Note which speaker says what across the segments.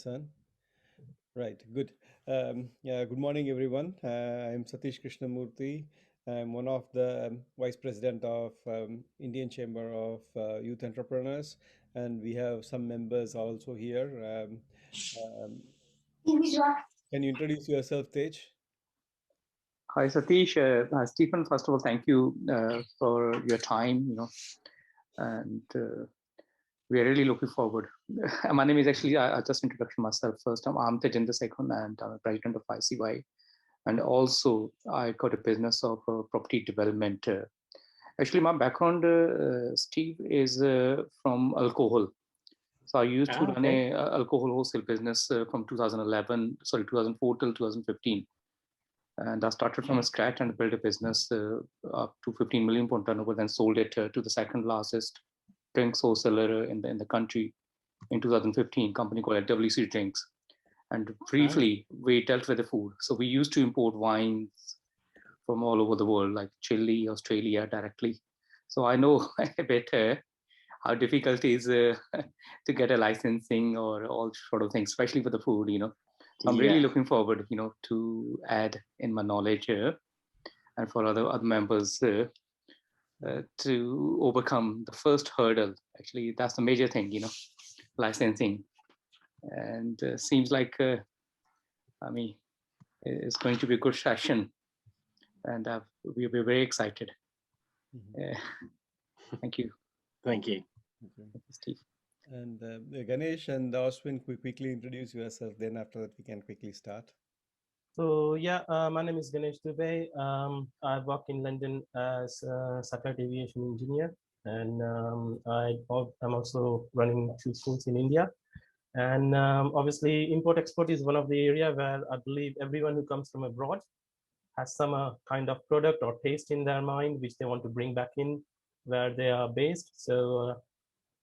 Speaker 1: son. Right, good. Yeah, good morning, everyone. I'm Satish Krishnamurthy. I'm one of the vice president of Indian Chamber of Youth Entrepreneurs, and we have some members also here. Um, can you introduce yourself, Tej?
Speaker 2: Hi, Satish. Stephen, first of all, thank you for your time, and we are really looking forward. My name is actually, I'll just introduce myself first. I'm Tejinder Sekhon, and I'm the president of ICYE. And also, I got a business of property development. Actually, my background, Steve, is from alcohol. So I used to run a alcohol wholesale business from 2004 till 2015. And I started from scratch and built a business up to 15 million pound turnover, then sold it to the second largest drinks wholesaler in the country in 2015, company called WC Drinks. And briefly, we dealt with the food. So we used to import wines from all over the world, like Chile, Australia, directly. So I know a bit how difficult it is to get a licensing or all sort of things, especially for the food, So I'm really looking forward, to add in my knowledge here and for other members to overcome the first hurdle. Actually, that's the major thing, licensing. And seems like, it's going to be a good session, and we'll be very excited. Thank you.
Speaker 3: Thank you.
Speaker 1: Okay.
Speaker 2: Thank you, Steve.
Speaker 1: And Ganesh and Ashwin, quickly introduce yourself. Then after that, we can quickly start.
Speaker 4: So yeah, my name is Ganesh Dubey. I work in London as a satellite aviation engineer, and I'm also running 2 schools in India. And obviously, import-export is one of the area where I believe everyone who comes from abroad has some kind of product or taste in their mind which they want to bring back in where they are based. So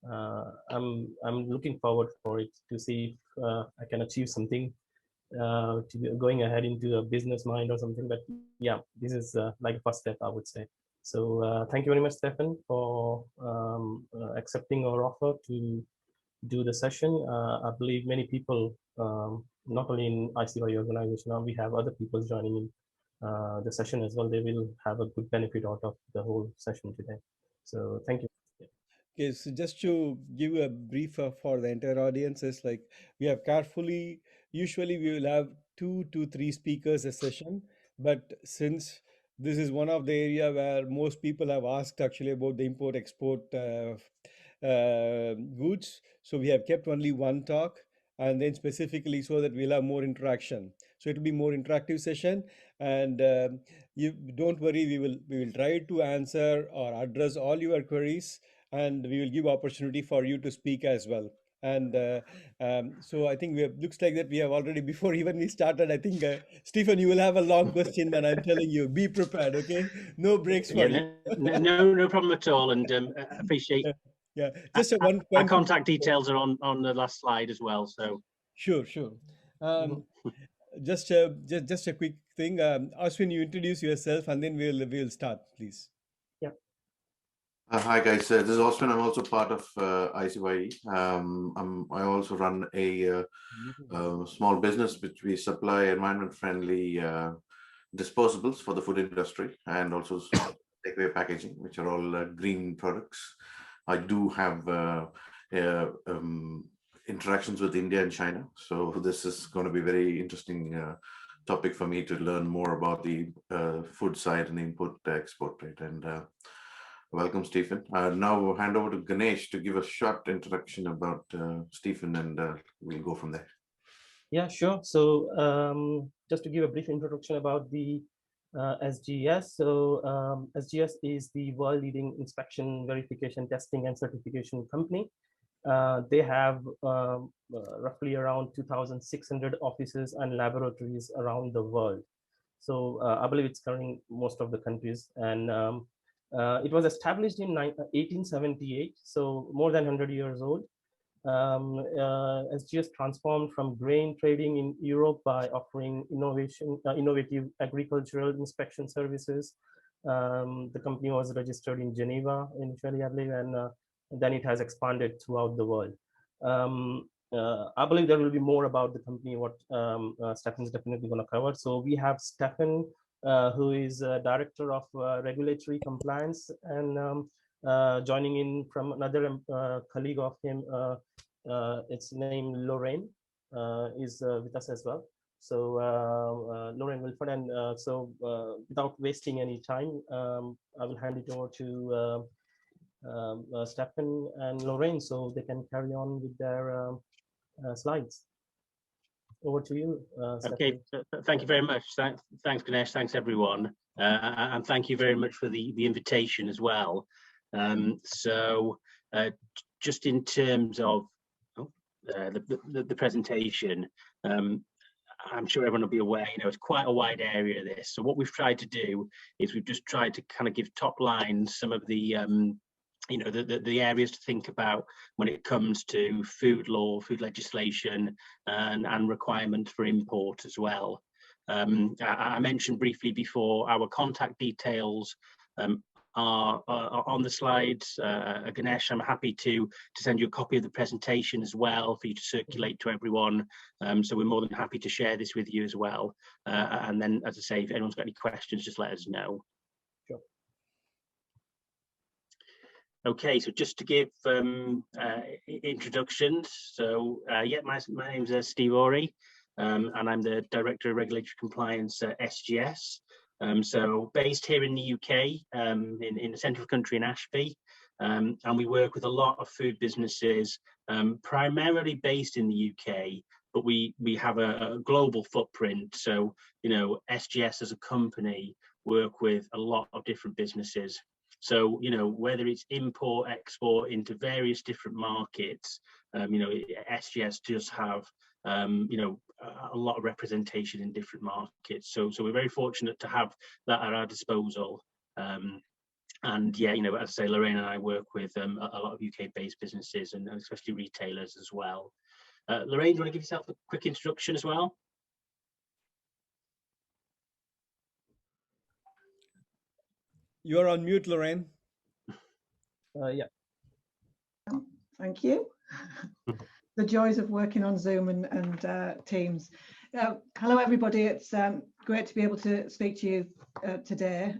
Speaker 4: I'm looking forward for it to see if I can achieve something to going ahead into a business mind or something. But yeah, this is like a first step, I would say. So thank you very much, Stefan, for accepting our offer to do the session. I believe many people, not only in ICYE organization, now we have other people joining in the session as well. They will have a good benefit out of the whole session today. So thank you.
Speaker 1: Okay, so just to give a brief for the entire audience, is like we have carefully, usually we will have 2 to 3 speakers a session, but since this is one of the area where most people have asked actually about the import export goods, so we have kept only one talk, and then specifically so that we'll have more interaction. So it will be more interactive session, and you don't worry, we will try to answer or address all your queries, and we will give opportunity for you to speak as well. And so I think looks like that we have already, before even we started, I think Stephen, you will have a long question, and I'm telling you, be prepared. Okay, no breaks for you.
Speaker 3: No problem at all, and appreciate.
Speaker 1: Yeah, just one
Speaker 3: our contact details are on the last slide as well. So
Speaker 1: sure. Just a quick thing. Ashwin, you introduce yourself, and then we'll start, please.
Speaker 4: Yeah.
Speaker 5: Hi guys, this is Austin. I'm also part of ICYE. I also run a small business which we supply environment-friendly disposables for the food industry, and also takeaway packaging, which are all green products. I do have interactions with India and China, so this is going to be very interesting topic for me to learn more about the food side and import export, right? And welcome, Stephen. Now I'll hand over to Ganesh to give a short introduction about Stephen, and we'll go from there.
Speaker 4: Yeah, sure. So just to give a brief introduction about the SGS. So SGS is the world leading inspection, verification, testing, and certification company. They have roughly around 2,600 offices and laboratories around the world. So I believe it's covering most of the countries. And it was established in 1878, so more than 100 years old. SGS transformed from grain trading in Europe by offering innovative agricultural inspection services. The company was registered in Geneva initially, I believe, and then it has expanded throughout the world. I believe there will be more about the company, what Stefan is definitely going to cover. So we have Stefan, who is Director of Regulatory Compliance, and joining in from another colleague of him, it's named Lorraine, is with us as well. So Lorraine Wilford, and without wasting any time, I will hand it over to Stefan and Lorraine so they can carry on with their slides. Over to you,
Speaker 3: Okay, thank you very much. Thanks, Ganesh. Thanks, everyone. And thank you very much for the invitation as well. Just in terms of the presentation, I'm sure everyone will be aware, it's quite a wide area, this. So what we've tried to do is we've just tried to kind of give top lines some of the the areas to think about when it comes to food law, food legislation, and requirements for import as well. I mentioned briefly before, our contact details are on the slides. Ganesh, I'm happy to send you a copy of the presentation as well for you to circulate to everyone. So we're more than happy to share this with you as well. And then, as I say, if anyone's got any questions, just let us know.
Speaker 4: Sure.
Speaker 3: Okay, so just to give introductions. So yeah, my name's Steve Ory, and I'm the Director of Regulatory Compliance at SGS. So based here in the UK, in the centre of the country in Ashby, and we work with a lot of food businesses, primarily based in the UK, but we have a global footprint. So, SGS as a company work with a lot of different businesses. So, whether it's import, export into various different markets, SGS does have, a lot of representation in different markets. So we're very fortunate to have that at our disposal. And yeah, as I say, Lorraine and I work with a lot of UK-based businesses and especially retailers as well. Lorraine, do you want to give yourself a quick introduction as well?
Speaker 1: You're on mute, Lorraine.
Speaker 4: Yeah.
Speaker 6: Thank you. The joys of working on Zoom and Teams. Hello, everybody. It's great to be able to speak to you today.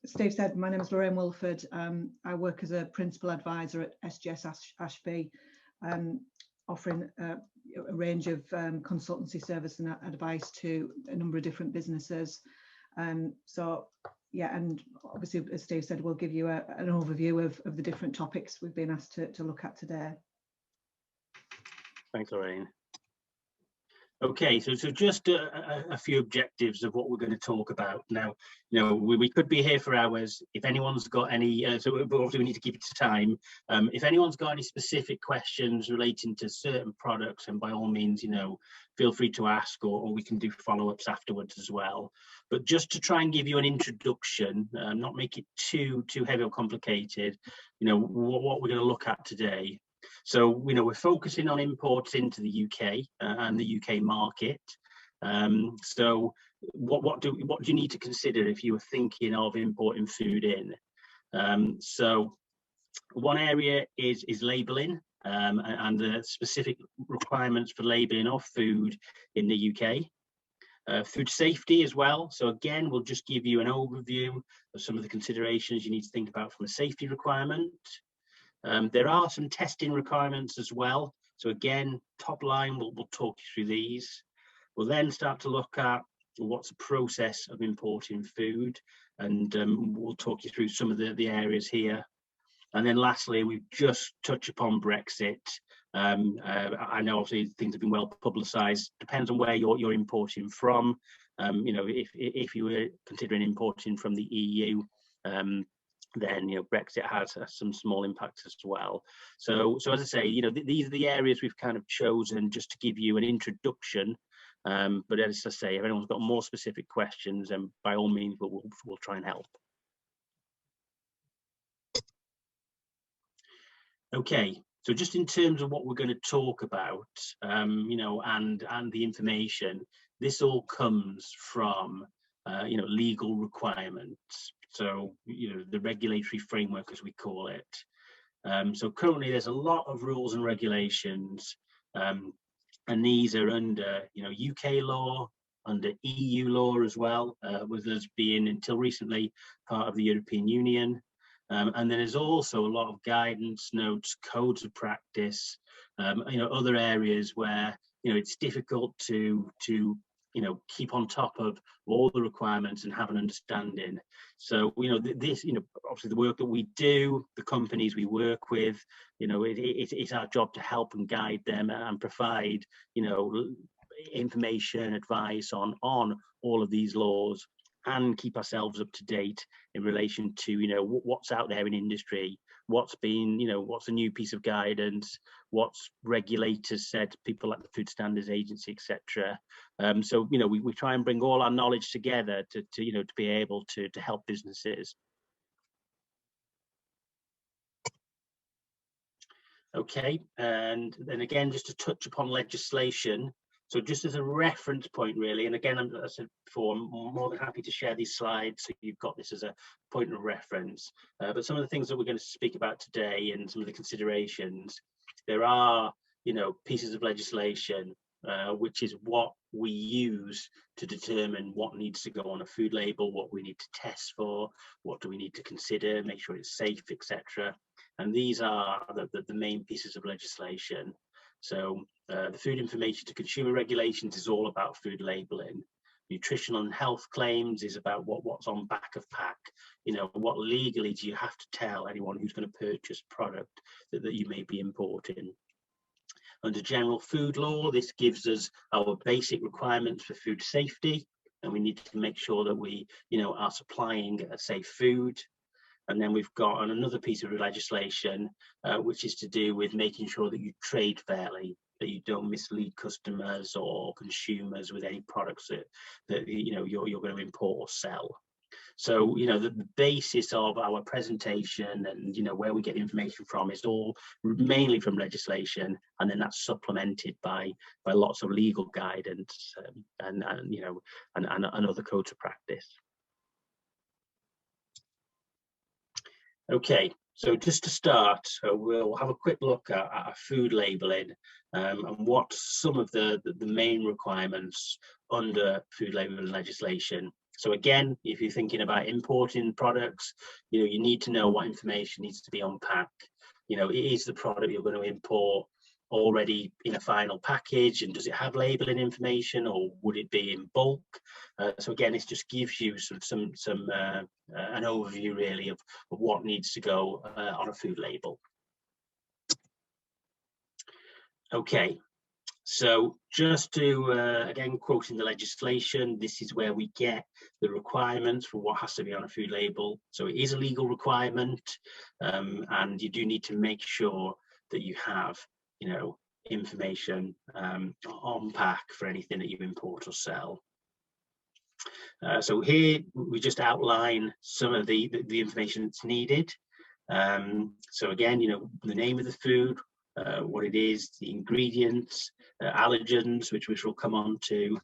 Speaker 6: Steve said, my name is Lorraine Wilford. I work as a principal advisor at SGS Ashby, offering a range of consultancy service and advice to a number of different businesses. Yeah, and obviously, as Steve said, we'll give you an overview of the different topics we've been asked to look at today.
Speaker 3: Thanks, Lorraine. Okay, so just a few objectives of what we're going to talk about. Now, we could be here for hours. If anyone's got any, so obviously we need to keep it to time. If anyone's got any specific questions relating to certain products, and by all means, feel free to ask, or we can do follow-ups afterwards as well. But just to try and give you an introduction, not make it too heavy or complicated, what we're going to look at today. So, we're focusing on imports into the UK and the UK market. So what do you need to consider if you were thinking of importing food in? So one area is labelling and the specific requirements for labelling of food in the UK. Food safety as well. So again, we'll just give you an overview of some of the considerations you need to think about from a safety requirement. There are some testing requirements as well. So again, top line, we'll talk you through these. We'll then start to look at what's the process of importing food, and we'll talk you through some of the areas here. And then lastly, we just touch upon Brexit. I know obviously things have been well publicised. Depends on where you're importing from. If you were considering importing from the EU, then Brexit has some small impacts as well. So as I say, these are the areas we've kind of chosen just to give you an introduction. But as I say, if anyone's got more specific questions, then by all means we'll try and help. Okay, so just in terms of what we're going to talk about, and the information, this all comes from legal requirements. So, the regulatory framework, as we call it. So currently there's a lot of rules and regulations And these are under, UK law, under EU law as well, with us being until recently part of the European Union. And then there's also a lot of guidance, notes, codes of practice, other areas where, it's difficult to keep on top of all the requirements and have an understanding. So, this, obviously the work that we do, the companies we work with, it's our job to help and guide them and provide, information, advice on all of these laws, and keep ourselves up to date in relation to, what's out there in industry, what's been, what's a new piece of guidance, what's regulators said, people like the Food Standards Agency, etc. So, we try and bring all our knowledge together to be able to help businesses. Okay, and then again, just to touch upon legislation. So just as a reference point, really, and again, as I said before, I'm more than happy to share these slides so you've got this as a point of reference. But some of the things that we're going to speak about today and some of the considerations, there are, pieces of legislation, which is what we use to determine what needs to go on a food label, what we need to test for, what do we need to consider, make sure it's safe, etc. And these are the main pieces of legislation. So the Food Information to Consumer Regulations is all about food labelling. Nutritional and health claims is about what's on back of pack. What legally do you have to tell anyone who's going to purchase product that you may be importing. Under general food law, this gives us our basic requirements for food safety, and we need to make sure that we, are supplying a safe food. And then we've got another piece of legislation, which is to do with making sure that you trade fairly, that you don't mislead customers or consumers with any products that you're going to import or sell. So, the basis of our presentation and, where we get information from is all mainly from legislation, and then that's supplemented by lots of legal guidance and other codes of practice. Okay, so just to start, we'll have a quick look at food labelling and what some of the main requirements under food labelling legislation. So again, if you're thinking about importing products, you need to know what information needs to be on pack. Is the product you're going to import already in a final package, and does it have labeling information, or would it be in bulk? So again, this just gives you an overview really of what needs to go on a food label. Okay, so just to again quoting the legislation, this is where we get the requirements for what has to be on a food label. So it is a legal requirement, and you do need to make sure that you have information on pack for anything that you import or sell. So here we just outline some of the information that's needed. So again, the name of the food, what it is, the ingredients, allergens, which we'll come on to,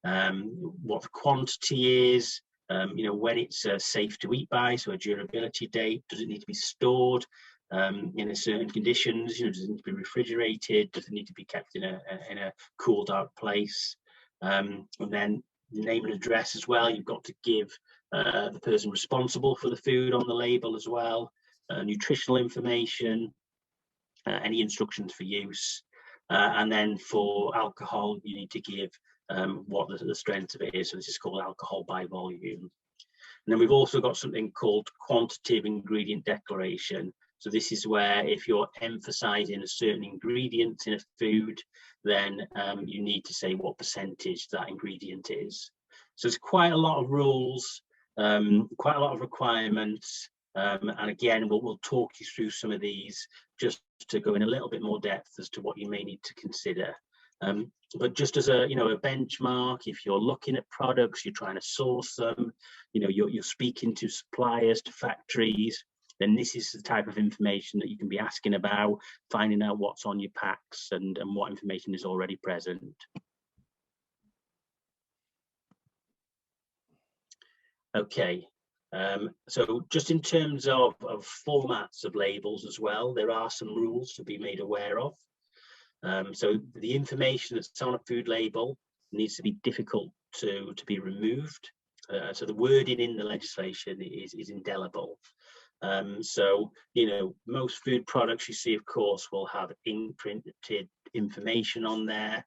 Speaker 3: what the quantity is, when it's safe to eat by, so a durability date, does it need to be stored in a certain conditions, does it need to be refrigerated, does it need to be kept in a cool, dark place, and then the name and address as well. You've got to give the person responsible for the food on the label as well, nutritional information, any instructions for use, and then for alcohol you need to give what the strength of it is. So this is called alcohol by volume. And then we've also got something called quantitative ingredient declaration. So this is where if you're emphasizing a certain ingredient in a food, then you need to say what percentage that ingredient is. So it's quite a lot of rules, quite a lot of requirements. And again, we'll talk you through some of these just to go in a little bit more depth as to what you may need to consider. But just as a benchmark, if you're looking at products, you're trying to source them, you're speaking to suppliers, to factories, then this is the type of information that you can be asking about, finding out what's on your packs and what information is already present. Okay, so just in terms of formats of labels as well, there are some rules to be made aware of. So the information that's on a food label needs to be difficult to be removed. So the wording in the legislation is indelible. So, you know, most food products you see, of course, will have imprinted information on there.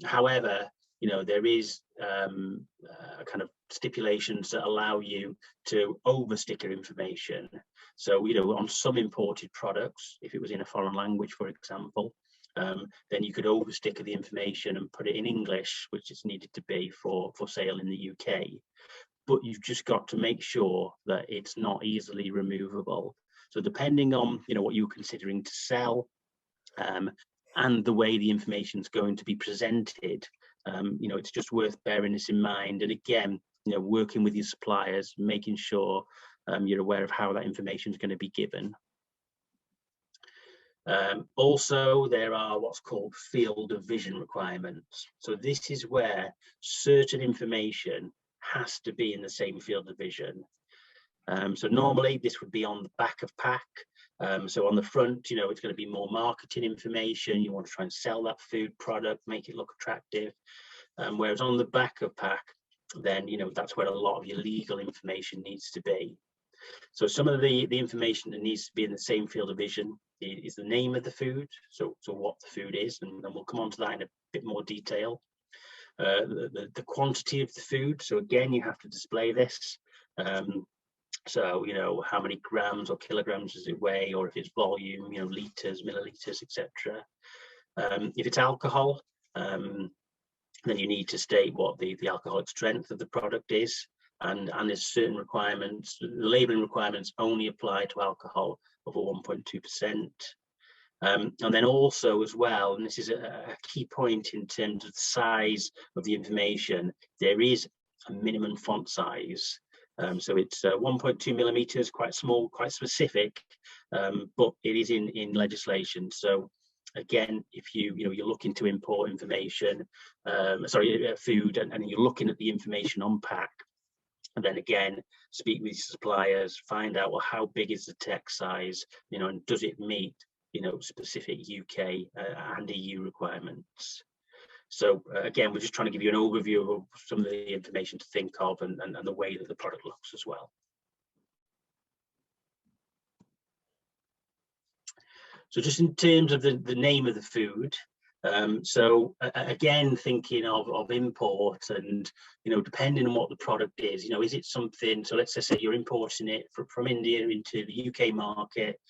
Speaker 3: However, you know, there is kind of stipulations that allow you to over-sticker information. So, you know, on some imported products, if it was in a foreign language, for example, then you could over-sticker the information and put it in English, which is needed to be for sale in the UK. But you've just got to make sure that it's not easily removable. So depending on, you know, what you're considering to sell, and the way the information is going to be presented, you know, it's just worth bearing this in mind. And again, you know, working with your suppliers, making sure you're aware of how that information is going to be given. Also, there are what's called field of vision requirements. So this is where certain information has to be in the same field of vision. So normally this would be on the back of pack. So on the front, you know, it's going to be more marketing information. You want to try and sell that food product, make it look attractive. Whereas on the back of pack, then, you know, that's where a lot of your legal information needs to be. So some of the information that needs to be in the same field of vision is the name of the food, so what the food is, and we'll come on to that in a bit more detail. The quantity of the food, so again, you have to display this. So, you know, how many grams or kilograms does it weigh, or if it's volume, you know, liters, milliliters, etc. If it's alcohol, then you need to state what the alcoholic strength of the product is. And there's certain requirements. The labelling requirements only apply to alcohol over 1.2%. And then also as well, and this is a key point in terms of the size of the information, there is a minimum font size. So it's 1.2 millimeters, quite small, quite specific, but it is in legislation. So again, if you're looking to import information, food, and you're looking at the information on pack, and then again, speak with suppliers, find out, well, how big is the text size, you know, and does it meet, you know, specific UK and EU requirements. So again, we're just trying to give you an overview of some of the information to think of and the way that the product looks as well. So just in terms of the name of the food, so again, thinking of import, and, you know, depending on what the product is, you know, is it something, so let's just say you're importing it from India into the UK market,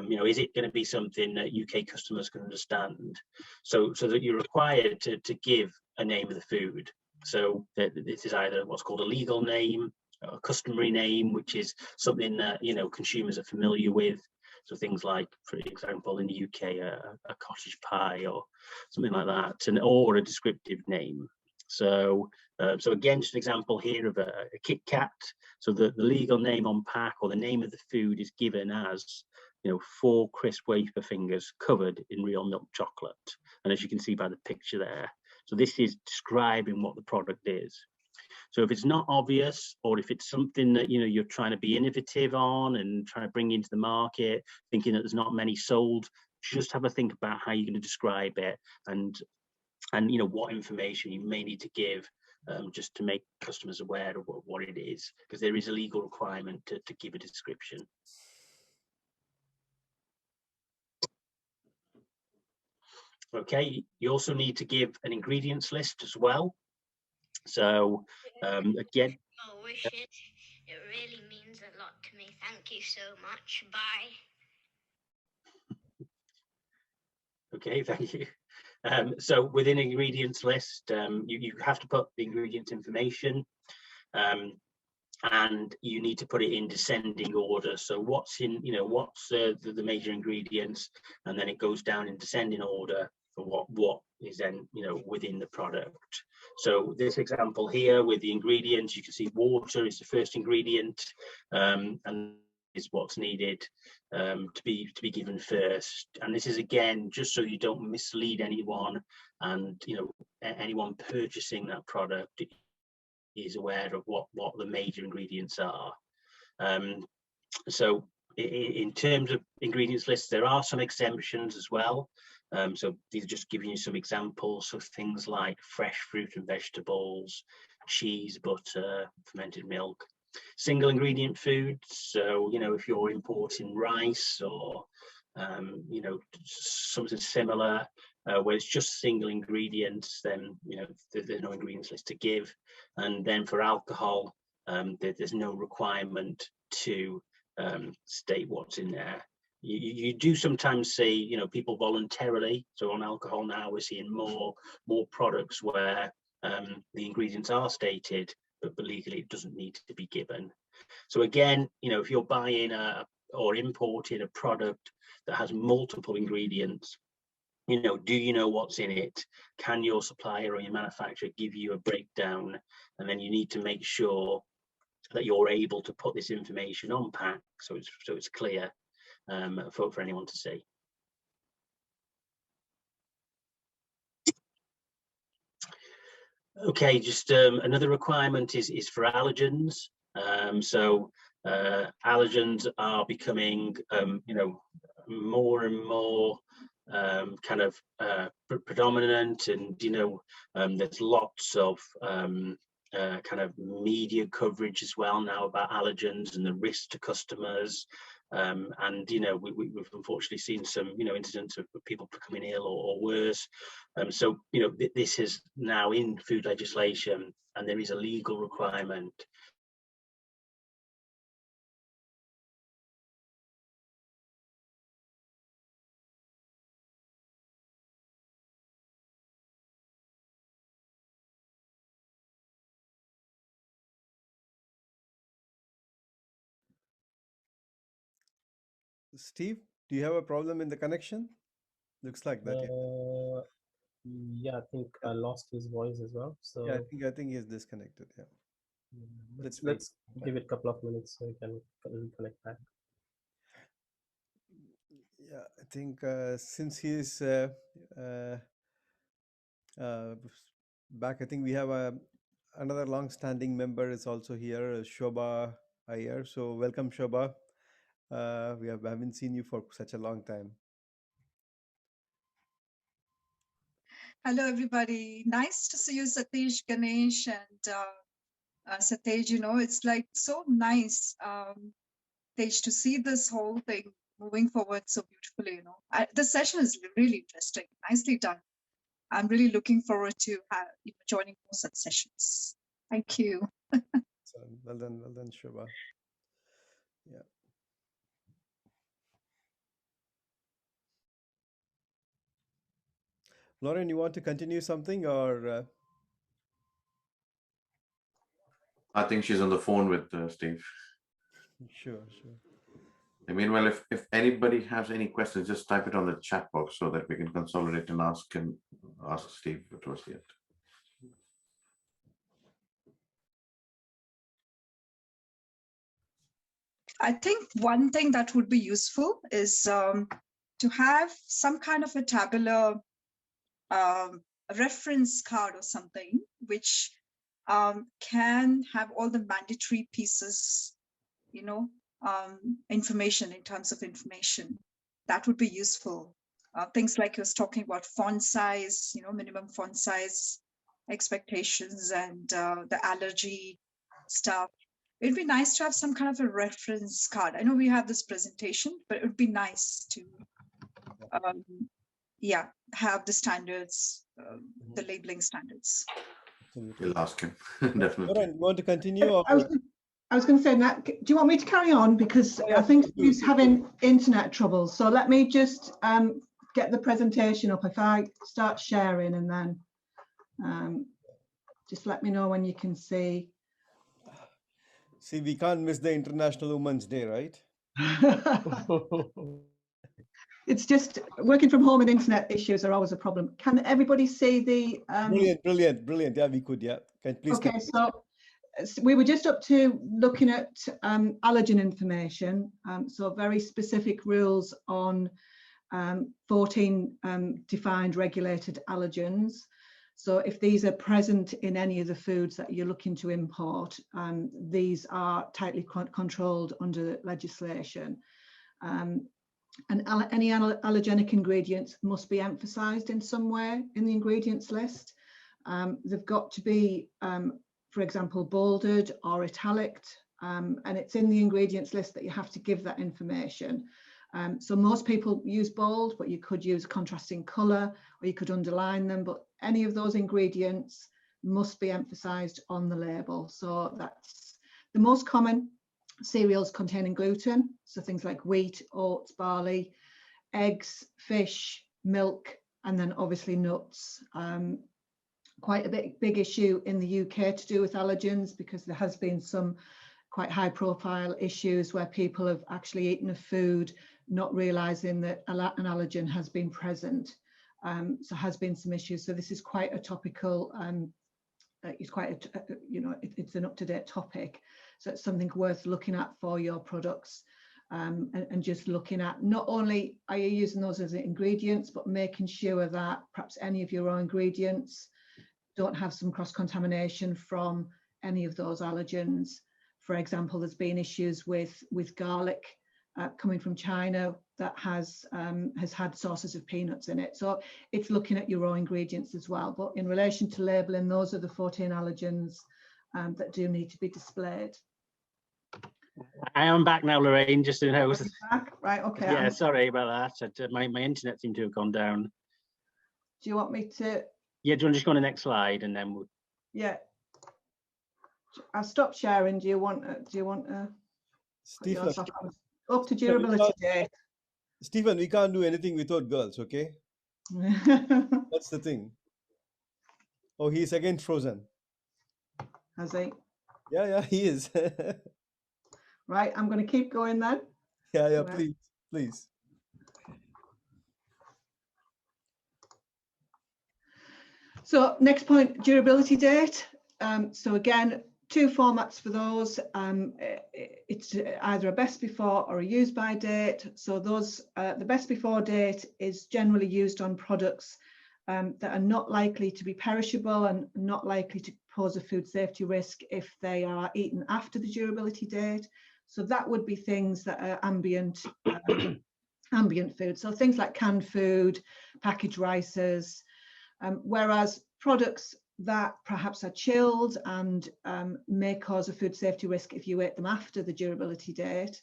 Speaker 3: you know, is it going to be something that UK customers can understand? So that you're required to give a name of the food. So this is either what's called a legal name, a customary name, which is something that, you know, consumers are familiar with. So things like, for example, in the UK, a cottage pie or something like that, or a descriptive name. So again, just an example here of a Kit Kat. So the legal name on pack, or the name of the food, is given as, you know, 4 crisp wafer fingers covered in real milk chocolate. And as you can see by the picture there, so this is describing what the product is. So if it's not obvious, or if it's something that, you know, you're trying to be innovative on and trying to bring into the market, thinking that there's not many sold, just have a think about how you're going to describe it, and you know, what information you may need to give, just to make customers aware of what it is, because there is a legal requirement to give a description. Okay, you also need to give an ingredients list as well. So again,
Speaker 7: oh, wish it really means a lot to me. Thank you so much. Bye.
Speaker 3: Okay, thank you. So within ingredients list, you have to put the ingredients information, and you need to put it in descending order. So what's in, you know, what's the major ingredients, and then it goes down in descending order for what is then, you know, within the product. So this example here with the ingredients, you can see water is the first ingredient, and is what's needed to be given first. And this is again just so you don't mislead anyone, and, you know, anyone purchasing that product is aware of what the major ingredients are. So in terms of ingredients lists, there are some exemptions as well. So these are just giving you some examples of things like fresh fruit and vegetables, cheese, butter, fermented milk. Single ingredient foods, so if you're importing rice or something similar where it's just single ingredients, then there's no ingredients list to give. And then for alcohol, there's no requirement to state what's in there. You do sometimes see people voluntarily, so on alcohol now we're seeing more products where the ingredients are stated, but legally it doesn't need to be given. So again, if you're buying or importing a product that has multiple ingredients, do you know what's in it? Can your supplier or your manufacturer give you a breakdown? And then you need to make sure that you're able to put this information on pack so it's clear for anyone to see. Okay, just another requirement is for allergens. Allergens are becoming, more and more kind of predominant, and there's lots of kind of media coverage as well now about allergens and the risk to customers. And we've unfortunately seen some incidents of people becoming ill or worse. So this is now in food legislation, and there is a legal requirement
Speaker 1: Steve, do you have a problem in the connection? Looks like that.
Speaker 4: Yeah, I think I lost his voice as well. So
Speaker 1: Yeah, I think he's disconnected. Yeah.
Speaker 4: Let's give it a couple of minutes so we can reconnect back.
Speaker 1: Yeah, I think since he's back, I think we have another long-standing member is also here, Shobha Iyer. So welcome, Shobha. We haven't seen you for such a long time.
Speaker 8: Hello, everybody. Nice to see you, Satish, Ganesh, and Satish. It's like so nice, Satish, to see this whole thing moving forward so beautifully. The session is really interesting, nicely done. I'm really looking forward to joining more such sessions. Thank you.
Speaker 1: So well done, Shobha. Yeah. Lauren, you want to continue something or?
Speaker 5: I think she's on the phone with Steve.
Speaker 1: Sure.
Speaker 5: Meanwhile, if anybody has any questions, just type it on the chat box so that we can consolidate and ask Steve towards the end.
Speaker 8: I think one thing that would be useful is to have some kind of a tabular reference card or something, which can have all the mandatory pieces, information in terms of information. That would be useful. Things like you was talking about font size, minimum font size expectations, and the allergy stuff. It'd be nice to have some kind of a reference card. I know we have this presentation, but it would be nice to have the standards, the labeling standards.
Speaker 5: We'll ask him. Definitely.
Speaker 1: Lauren, you want to continue? Or?
Speaker 6: I was going to say, Nat, do you want me to carry on? Because I think he's having internet troubles. So let me just get the presentation up. If I start sharing, and then just let me know when you can see.
Speaker 1: See, we can't miss the International Women's Day, right?
Speaker 6: It's just working from home and internet issues are always a problem. Can everybody see the?
Speaker 1: Brilliant. Yeah, we could. Yeah, please.
Speaker 6: Okay, so we were just up to looking at allergen information. So very specific rules on 14 defined regulated allergens. So if these are present in any of the foods that you're looking to import, these are tightly controlled under legislation. And any allergenic ingredients must be emphasized in some way in the ingredients list. They've got to be, for example, bolded or italiced, and it's in the ingredients list that you have to give that information. So most people use bold, but you could use contrasting color, or you could underline them, but any of those ingredients must be emphasized on the label. So that's the most common cereals containing gluten, so things like wheat, oats, barley, eggs, fish, milk, and then obviously nuts. Quite a big issue in the UK to do with allergens, because there has been some quite high profile issues where people have actually eaten a food not realizing that an allergen has been present. So has been some issues. So this is quite a topical, it's quite a, it's an up-to-date topic. So it's something worth looking at for your products, and just looking at not only are you using those as ingredients, but making sure that perhaps any of your own ingredients don't have some cross-contamination from any of those allergens. For example, there's been issues with garlic coming from China that has had sources of peanuts in it. So it's looking at your raw ingredients as well. But in relation to labeling, those are the 14 allergens that do need to be displayed.
Speaker 3: I am back now, Lorraine, just to know.
Speaker 6: Back? Right, okay.
Speaker 3: Yeah, sorry about that. My internet seemed to have gone down.
Speaker 6: Do you want me to?
Speaker 3: Yeah, do you want to just go on the next slide and then we'll...
Speaker 6: Yeah. I'll stop sharing. Do you want
Speaker 1: Stephen,
Speaker 6: up to durability date?
Speaker 1: Stephen, we can't do anything without girls, okay? That's the thing. Oh, he's again frozen.
Speaker 6: Has he?
Speaker 1: Yeah, he is.
Speaker 6: Right, I'm going to keep going then.
Speaker 1: Yeah, please.
Speaker 6: So next point, durability date. So again, two formats for those. It's either a best before or a use by date. So those, the best before date is generally used on products that are not likely to be perishable and not likely to pose a food safety risk if they are eaten after the durability date. So that would be things that are ambient food. So things like canned food, packaged rices, whereas products that perhaps are chilled and may cause a food safety risk if you ate them after the durability date.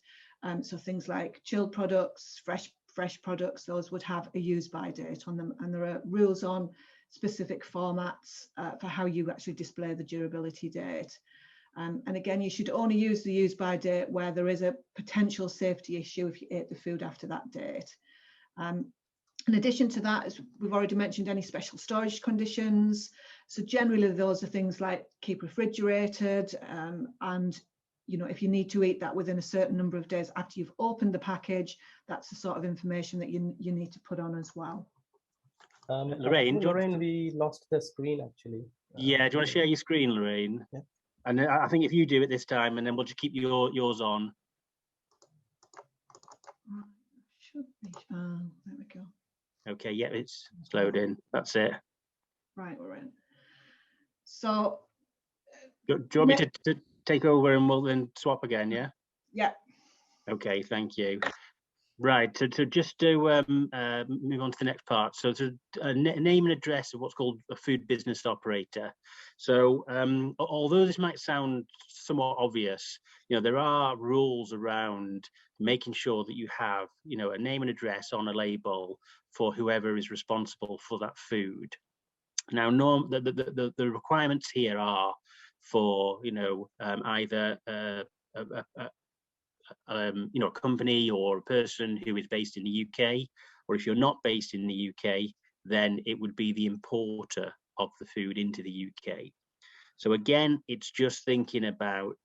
Speaker 6: So things like chilled products, fresh products, those would have a use by date on them, and there are rules on specific formats for how you actually display the durability date. And again, you should only use the use by date where there is a potential safety issue if you ate the food after that date. In addition to that, as we've already mentioned, any special storage conditions. So generally those are things like keep refrigerated, and if you need to eat that within a certain number of days after you've opened the package, that's the sort of information that you need to put on as well.
Speaker 3: Lorraine,
Speaker 4: we lost the screen actually.
Speaker 3: Yeah, do you want to share your screen, Lorraine?
Speaker 4: Yeah.
Speaker 3: And I think if you do it this time, and then we'll just keep yours on.
Speaker 6: Should be. There we go.
Speaker 3: Okay, yeah, it's loading. That's it.
Speaker 6: Right, we're in. So,
Speaker 3: Do you want me to take over and we'll then swap again? Yeah.
Speaker 6: Yeah.
Speaker 3: Okay, thank you. Right, so just to move on to the next part. So to name and address of what's called a food business operator. So although this might sound somewhat obvious, there are rules around making sure that you have, a name and address on a label for whoever is responsible for that food. Now, the requirements here are for, either a company or a person who is based in the UK, or if you're not based in the UK, then it would be the importer of the food into the UK. So again, it's just thinking about,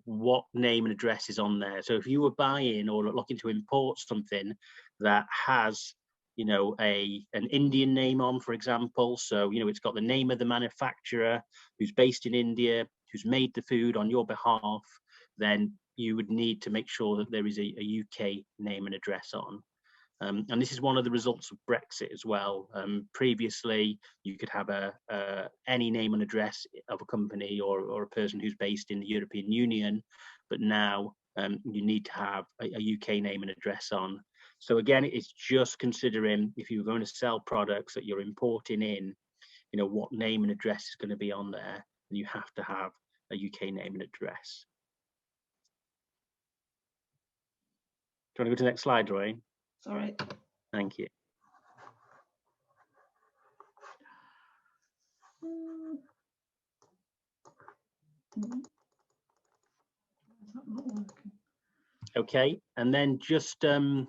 Speaker 3: what name and address is on there. So if you were buying or looking to import something that has, an Indian name on, for example, so, it's got the name of the manufacturer who's based in India, who's made the food on your behalf, then you would need to make sure that there is a UK name and address on. And this is one of the results of Brexit as well. Previously, you could have any name and address of a company or a person who's based in the European Union, but now you need to have a UK name and address on. So again, it's just considering if you're going to sell products that you're importing in, you know, what name and address is going to be on there, and you have to have a UK name and address. Do you want to go to the next slide, Roy?
Speaker 6: Sorry.
Speaker 3: Thank you. Okay, and then just a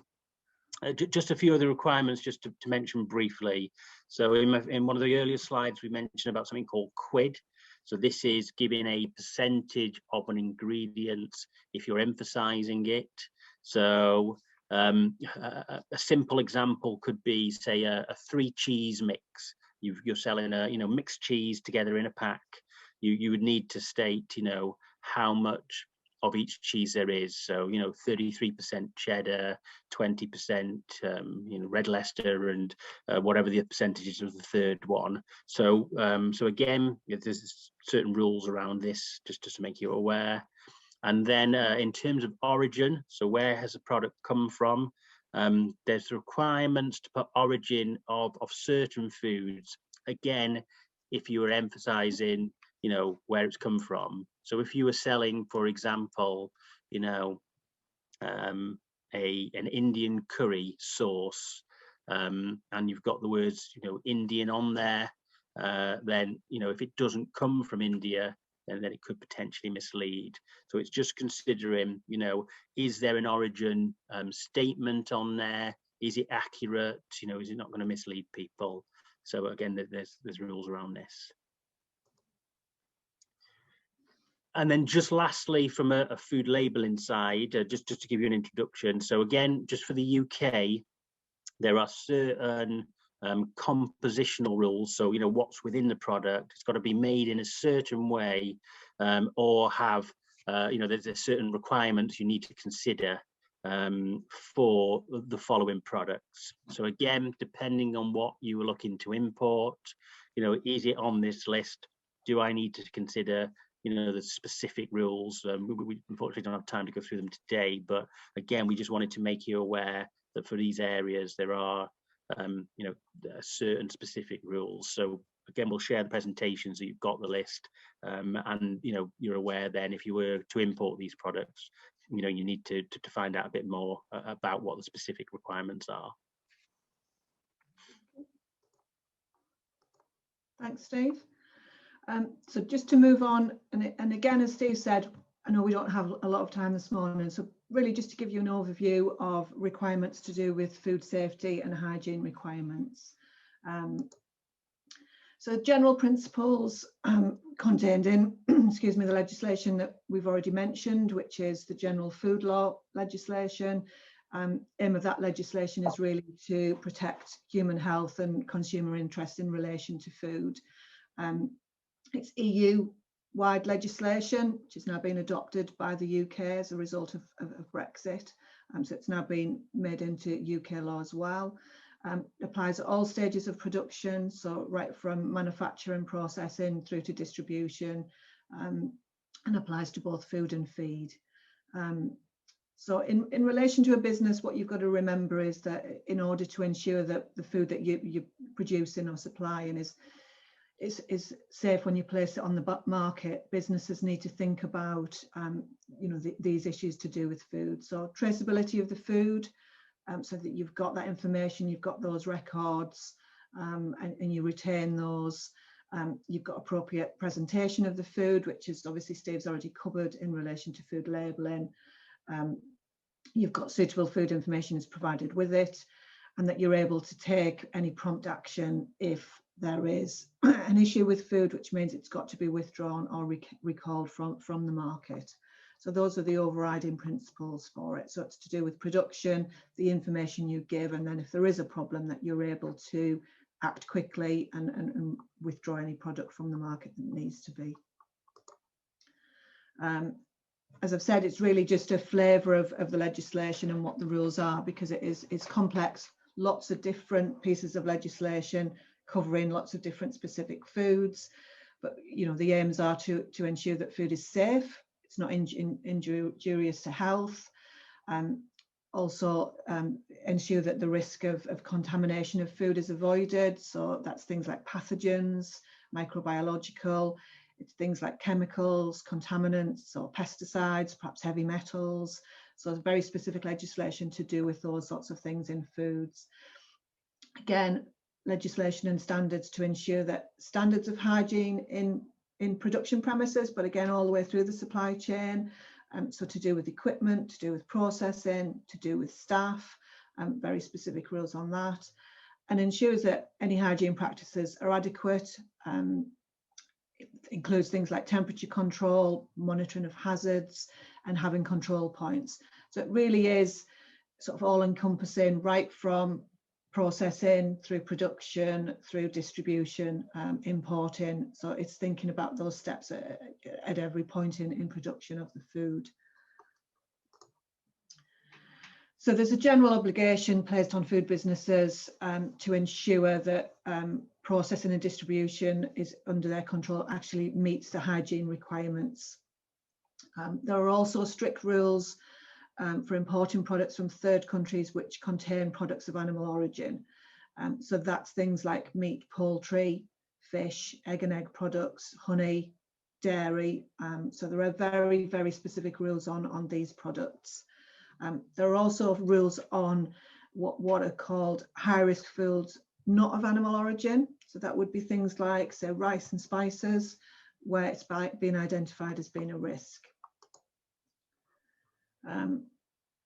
Speaker 3: few other requirements just to mention briefly. So in one of the earlier slides, we mentioned about something called QUID. So this is giving a percentage of an ingredient if you're emphasizing it. So a simple example could be, say, a 3 cheese mix. You're selling a, you know, mixed cheese together in a pack. You would need to state, you know, how much of each cheese there is. So, you know, 33% cheddar, 20% you know, red Leicester, and whatever the percentages of the third one. So so again, there's certain rules around this just to make you aware. And then in terms of origin, so where has the product come from? There's requirements to put origin of certain foods. Again, if you were emphasizing, you know, where it's come from. So if you were selling, for example, you know, an Indian curry sauce, and you've got the words, you know, Indian on there, then, you know, if it doesn't come from India, then it could potentially mislead. So it's just considering, you know, is there an origin statement on there? Is it accurate? You know, is it not going to mislead people? So again, there's rules around this. And then just lastly, from a food labelling side, just to give you an introduction. So again, just for the UK, there are certain compositional rules. So, you know, what's within the product, it's got to be made in a certain way, or have, you know, there's certain requirements you need to consider for the following products. So again, depending on what you were looking to import, you know, is it on this list? Do I need to consider, you know, the specific rules? We unfortunately don't have time to go through them today, but again, we just wanted to make you aware that for these areas there are, you know, certain specific rules. So again, we'll share the presentations that you've got the list, and you know, you're aware then if you were to import these products, you know, you need to find out a bit more about what the specific requirements are.
Speaker 6: Thanks, Steve. So just to move on, and again, as Steve said, I know we don't have a lot of time this morning, so really just to give you an overview of requirements to do with food safety and hygiene requirements. So general principles contained in, excuse me, the legislation that we've already mentioned, which is the general food law legislation. Aim of that legislation is really to protect human health and consumer interest in relation to food. It's EU-wide legislation, which has now been adopted by the UK as a result of Brexit. So it's now been made into UK law as well. Applies at all stages of production, so right from manufacture and processing through to distribution, and applies to both food and feed. So in relation to a business, what you've got to remember is that in order to ensure that the food that you're producing or supplying is safe when you place it on the market, businesses need to think about you know, these issues to do with food. So traceability of the food, so that you've got that information, you've got those records, and you retain those. You've got appropriate presentation of the food, which is obviously Steve's already covered in relation to food labelling. You've got suitable food information is provided with it, and that you're able to take any prompt action if there is an issue with food, which means it's got to be withdrawn or recalled from the market. So those are the overriding principles for it. So it's to do with production, the information you give, and then if there is a problem, that you're able to act quickly and withdraw any product from the market that needs to be. As I've said, it's really just a flavour of the legislation and what the rules are, because it's complex, lots of different pieces of legislation covering lots of different specific foods. But you know, the aims are to ensure that food is safe, it's not injurious to health. Also ensure that the risk of contamination of food is avoided. So that's things like pathogens, microbiological, it's things like chemicals, contaminants or pesticides, perhaps heavy metals. So there's very specific legislation to do with those sorts of things in foods. Again, legislation and standards to ensure that standards of hygiene in production premises, but again, all the way through the supply chain. So to do with equipment, to do with processing, to do with staff, very specific rules on that, and ensures that any hygiene practices are adequate. It includes things like temperature control, monitoring of hazards, and having control points. So it really is sort of all encompassing, right from processing through production, through distribution, importing. So it's thinking about those steps at every point in production of the food. So there's a general obligation placed on food businesses to ensure that processing and distribution is under their control, actually meets the hygiene requirements. There are also strict rules for importing products from third countries which contain products of animal origin. So that's things like meat, poultry, fish, egg and egg products, honey, dairy. So there are very, very specific rules on these products. There are also rules on what are called high-risk foods not of animal origin. So that would be things like, say, rice and spices, where it's been identified as being a risk.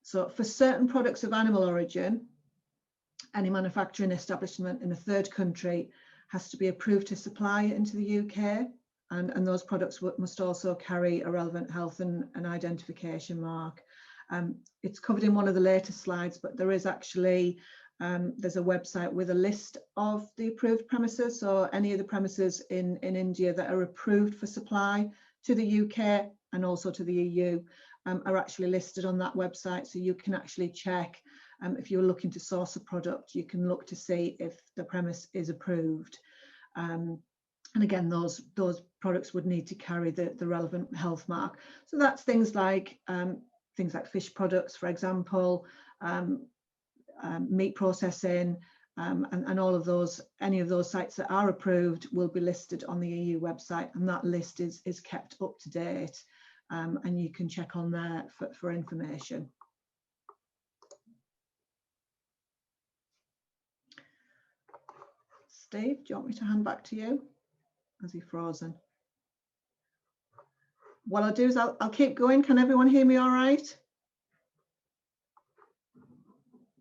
Speaker 6: So for certain products of animal origin, any manufacturing establishment in a third country has to be approved to supply into the UK, and those products must also carry a relevant health and identification mark. It's covered in one of the later slides, but there is actually, there's a website with a list of the approved premises. So any of the premises in India that are approved for supply to the UK and also to the EU are actually listed on that website. So you can actually check, if you're looking to source a product, you can look to see if the premise is approved. And again, those products would need to carry the relevant health mark. So that's things like fish products, for example, meat processing, and all of those, any of those sites that are approved will be listed on the EU website, and that list is kept up to date, and you can check on there for information. Steve, do you want me to hand back to you? Has he frozen? What I'll do is I'll keep going. Can everyone hear me all right?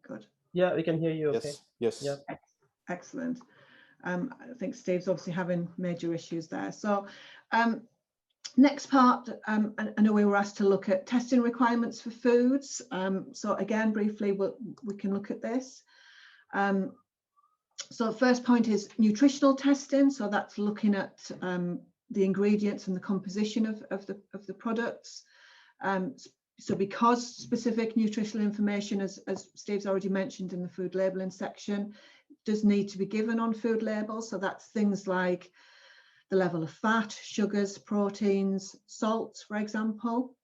Speaker 6: Good.
Speaker 4: Yeah, we can hear you. Okay.
Speaker 9: Yes.
Speaker 4: Yeah.
Speaker 6: Excellent. I think Steve's obviously having major issues there. So next part, I know we were asked to look at testing requirements for foods. So again, briefly, we can look at this. So first point is nutritional testing. So that's looking at the ingredients and the composition of the products. So because specific nutritional information, as Steve's already mentioned in the food labelling section, does need to be given on food labels. So that's things like the level of fat, sugars, proteins, salts, for example.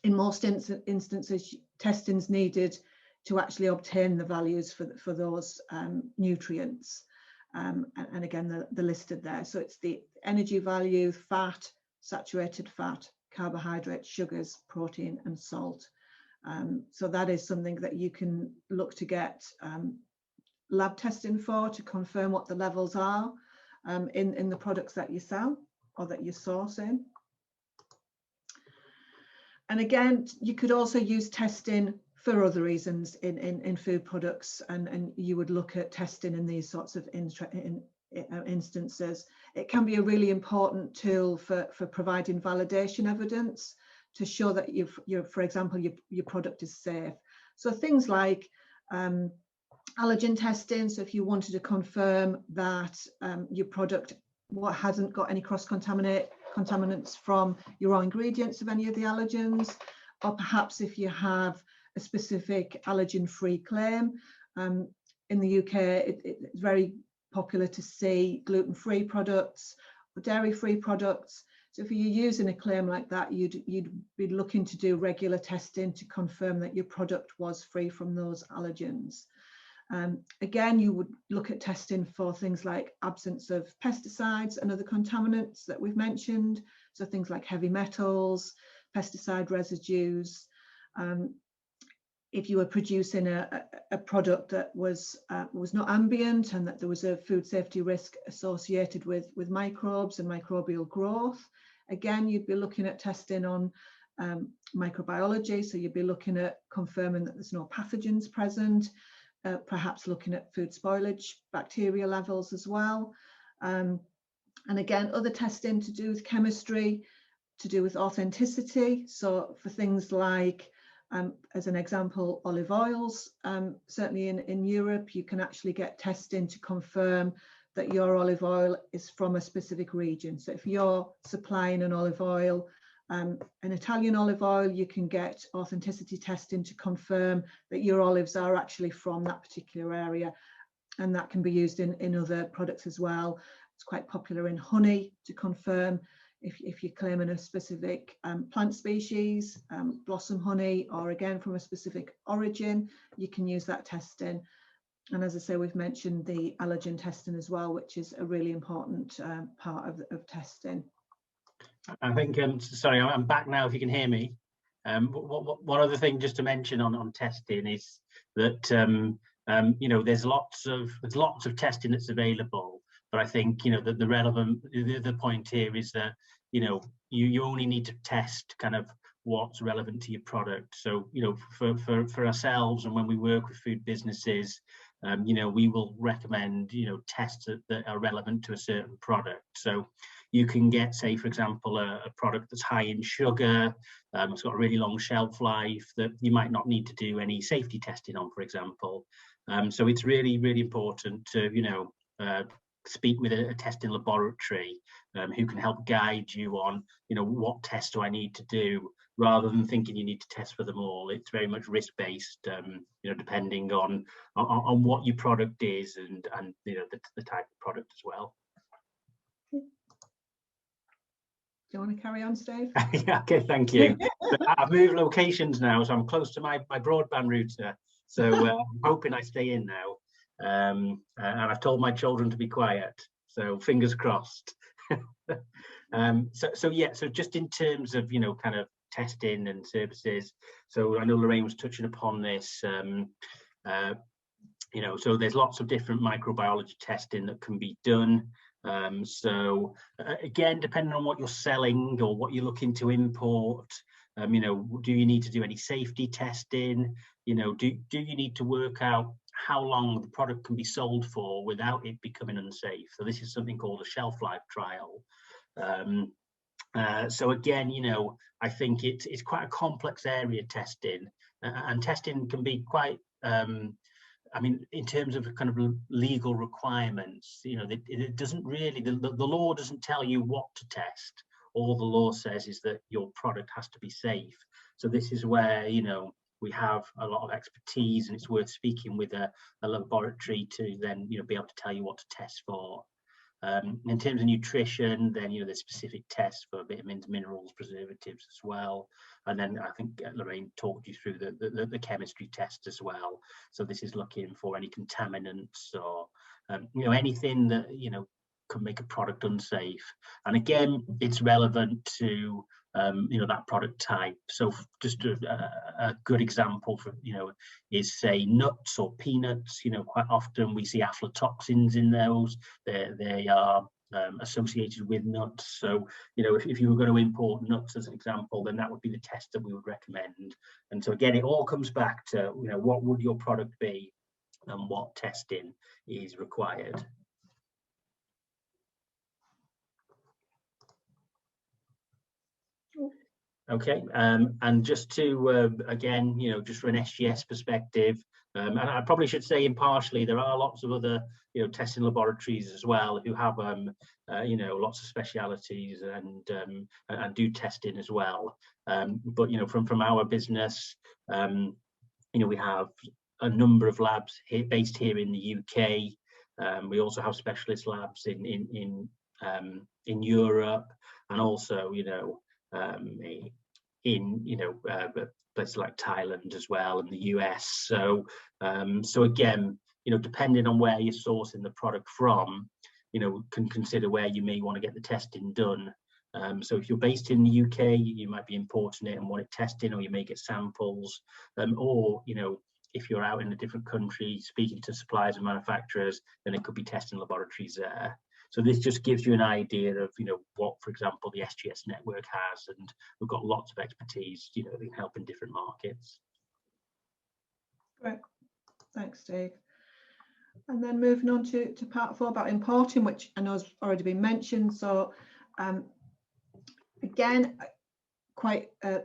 Speaker 6: In most instances, testing's needed to actually obtain the values for those nutrients. And again, they're listed there. So it's the energy value, fat, saturated fat, carbohydrate, sugars, protein, and salt. So that is something that you can look to get lab testing for, to confirm what the levels are in the products that you sell or that you're sourcing. And again, you could also use testing for other reasons in food products, and you would look at testing in these sorts of instances. It can be a really important tool for providing validation evidence to show that for example, your product is safe. So things like allergen testing. So if you wanted to confirm that your product hasn't got any contaminants from your raw ingredients of any of the allergens, or perhaps if you have a specific allergen-free claim. In the UK, it's very popular to see gluten-free products or dairy-free products. So if you're using a claim like that, you'd be looking to do regular testing to confirm that your product was free from those allergens. Again, you would look at testing for things like absence of pesticides and other contaminants that we've mentioned. So things like heavy metals, pesticide residues. If you were producing a product that was not ambient and that there was a food safety risk associated with microbes and microbial growth, again, you'd be looking at testing on microbiology. So you'd be looking at confirming that there's no pathogens present, perhaps looking at food spoilage, bacteria levels as well. And again, other testing to do with chemistry, to do with authenticity. So for things like, as an example, olive oils, certainly in Europe, you can actually get testing to confirm that your olive oil is from a specific region. So if you're supplying an olive oil, an Italian olive oil, you can get authenticity testing to confirm that your olives are actually from that particular area. And that can be used in other products as well. It's quite popular in honey to confirm if you're claiming a specific plant species, blossom honey, or again from a specific origin, you can use that testing. And as I say, we've mentioned the allergen testing as well, which is a really important part of testing.
Speaker 3: I think, sorry, I'm back now if you can hear me. One other thing just to mention on testing is that, you know, there's lots of testing that's available. But I think, you know, that the point here is that, you know, you only need to test kind of what's relevant to your product. So, you know, for ourselves and when we work with food businesses, you know, we will recommend, you know, tests that are relevant to a certain product. So you can get, say, for example, a product that's high in sugar, it's got a really long shelf life that you might not need to do any safety testing on, for example. So it's really, really important to, you know, speak with a testing laboratory who can help guide you on, you know, what tests do I need to do, rather than thinking you need to test for them all. It's very much risk-based, you know, depending on what your product is and you know, the type of product as well.
Speaker 6: Do you want to carry on, Steve?
Speaker 3: Yeah, okay, thank you. I've moved locations now, so I'm close to my broadband router. So I'm hoping I stay in now. And I've told my children to be quiet, so fingers crossed. So just in terms of, you know, kind of testing and services, so I know Lorraine was touching upon this, you know, so there's lots of different microbiology testing that can be done. So again, depending on what you're selling or what you're looking to import, you know, do you need to do any safety testing? You know, do you need to work out how long the product can be sold for without it becoming unsafe? So this is something called a shelf life trial. So again, you know, I think it's quite a complex area, testing, and testing can be quite, I mean, in terms of kind of legal requirements, you know, it doesn't really, the law doesn't tell you what to test. All the law says is that your product has to be safe. So this is where, you know, we have a lot of expertise, and it's worth speaking with a laboratory to then, you know, be able to tell you what to test for. In terms of nutrition, then, you know, there's specific tests for vitamins, minerals, preservatives as well. And then I think Lorraine talked you through the chemistry test as well. So this is looking for any contaminants or, you know, anything that, you know, can make a product unsafe. And again, it's relevant to, you know, that product type. So just a good example for, you know, is say nuts or peanuts. You know, quite often we see aflatoxins in those. They are associated with nuts. So, you know, if you were going to import nuts as an example, then that would be the test that we would recommend. And so again, it all comes back to, you know, what would your product be and what testing is required. Okay, and just to, again, you know, just from an SGS perspective, and I probably should say impartially, there are lots of other, you know, testing laboratories as well who have, you know, lots of specialities and do testing as well. But, you know, from our business, you know, we have a number of labs based here in the UK. We also have specialist labs in in Europe, and also, in places like Thailand as well, and the US. So so again, depending on where you're sourcing the product from, can consider where you may want to get the testing done. So if you're based in the UK, you might be importing it and want it testing, or you may get samples, or if you're out in a different country speaking to suppliers and manufacturers, then it could be testing laboratories there. So this just gives you an idea of what, for example, the SGS network has, and we've got lots of expertise that can help in different markets.
Speaker 6: Great, thanks, Steve. And then moving on to part 4 about importing, which I know has already been mentioned. So again, quite a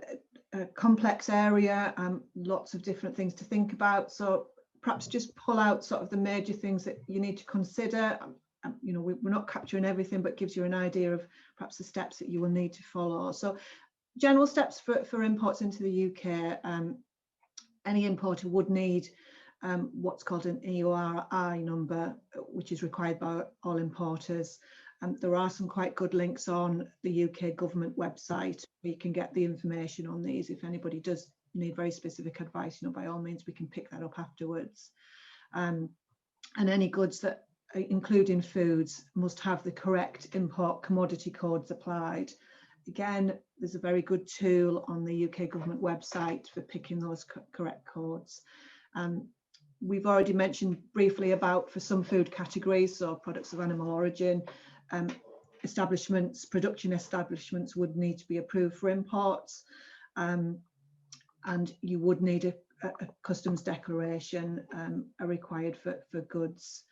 Speaker 6: complex area, lots of different things to think about. So perhaps just pull out sort of the major things that you need to consider. We're not capturing everything, but gives you an idea of perhaps the steps that you will need to follow. So general steps for imports into the UK. Any importer would need what's called an EORI number, which is required by all importers. There are some quite good links on the UK government website where you can get the information on these. If anybody does need very specific advice, by all means, we can pick that up afterwards. And any goods that, including foods, must have the correct import commodity codes applied. Again, there's a very good tool on the UK government website for picking those correct codes. We've already mentioned briefly about, for some food categories, so products of animal origin, production establishments would need to be approved for imports, and you would need a customs declaration are required for goods.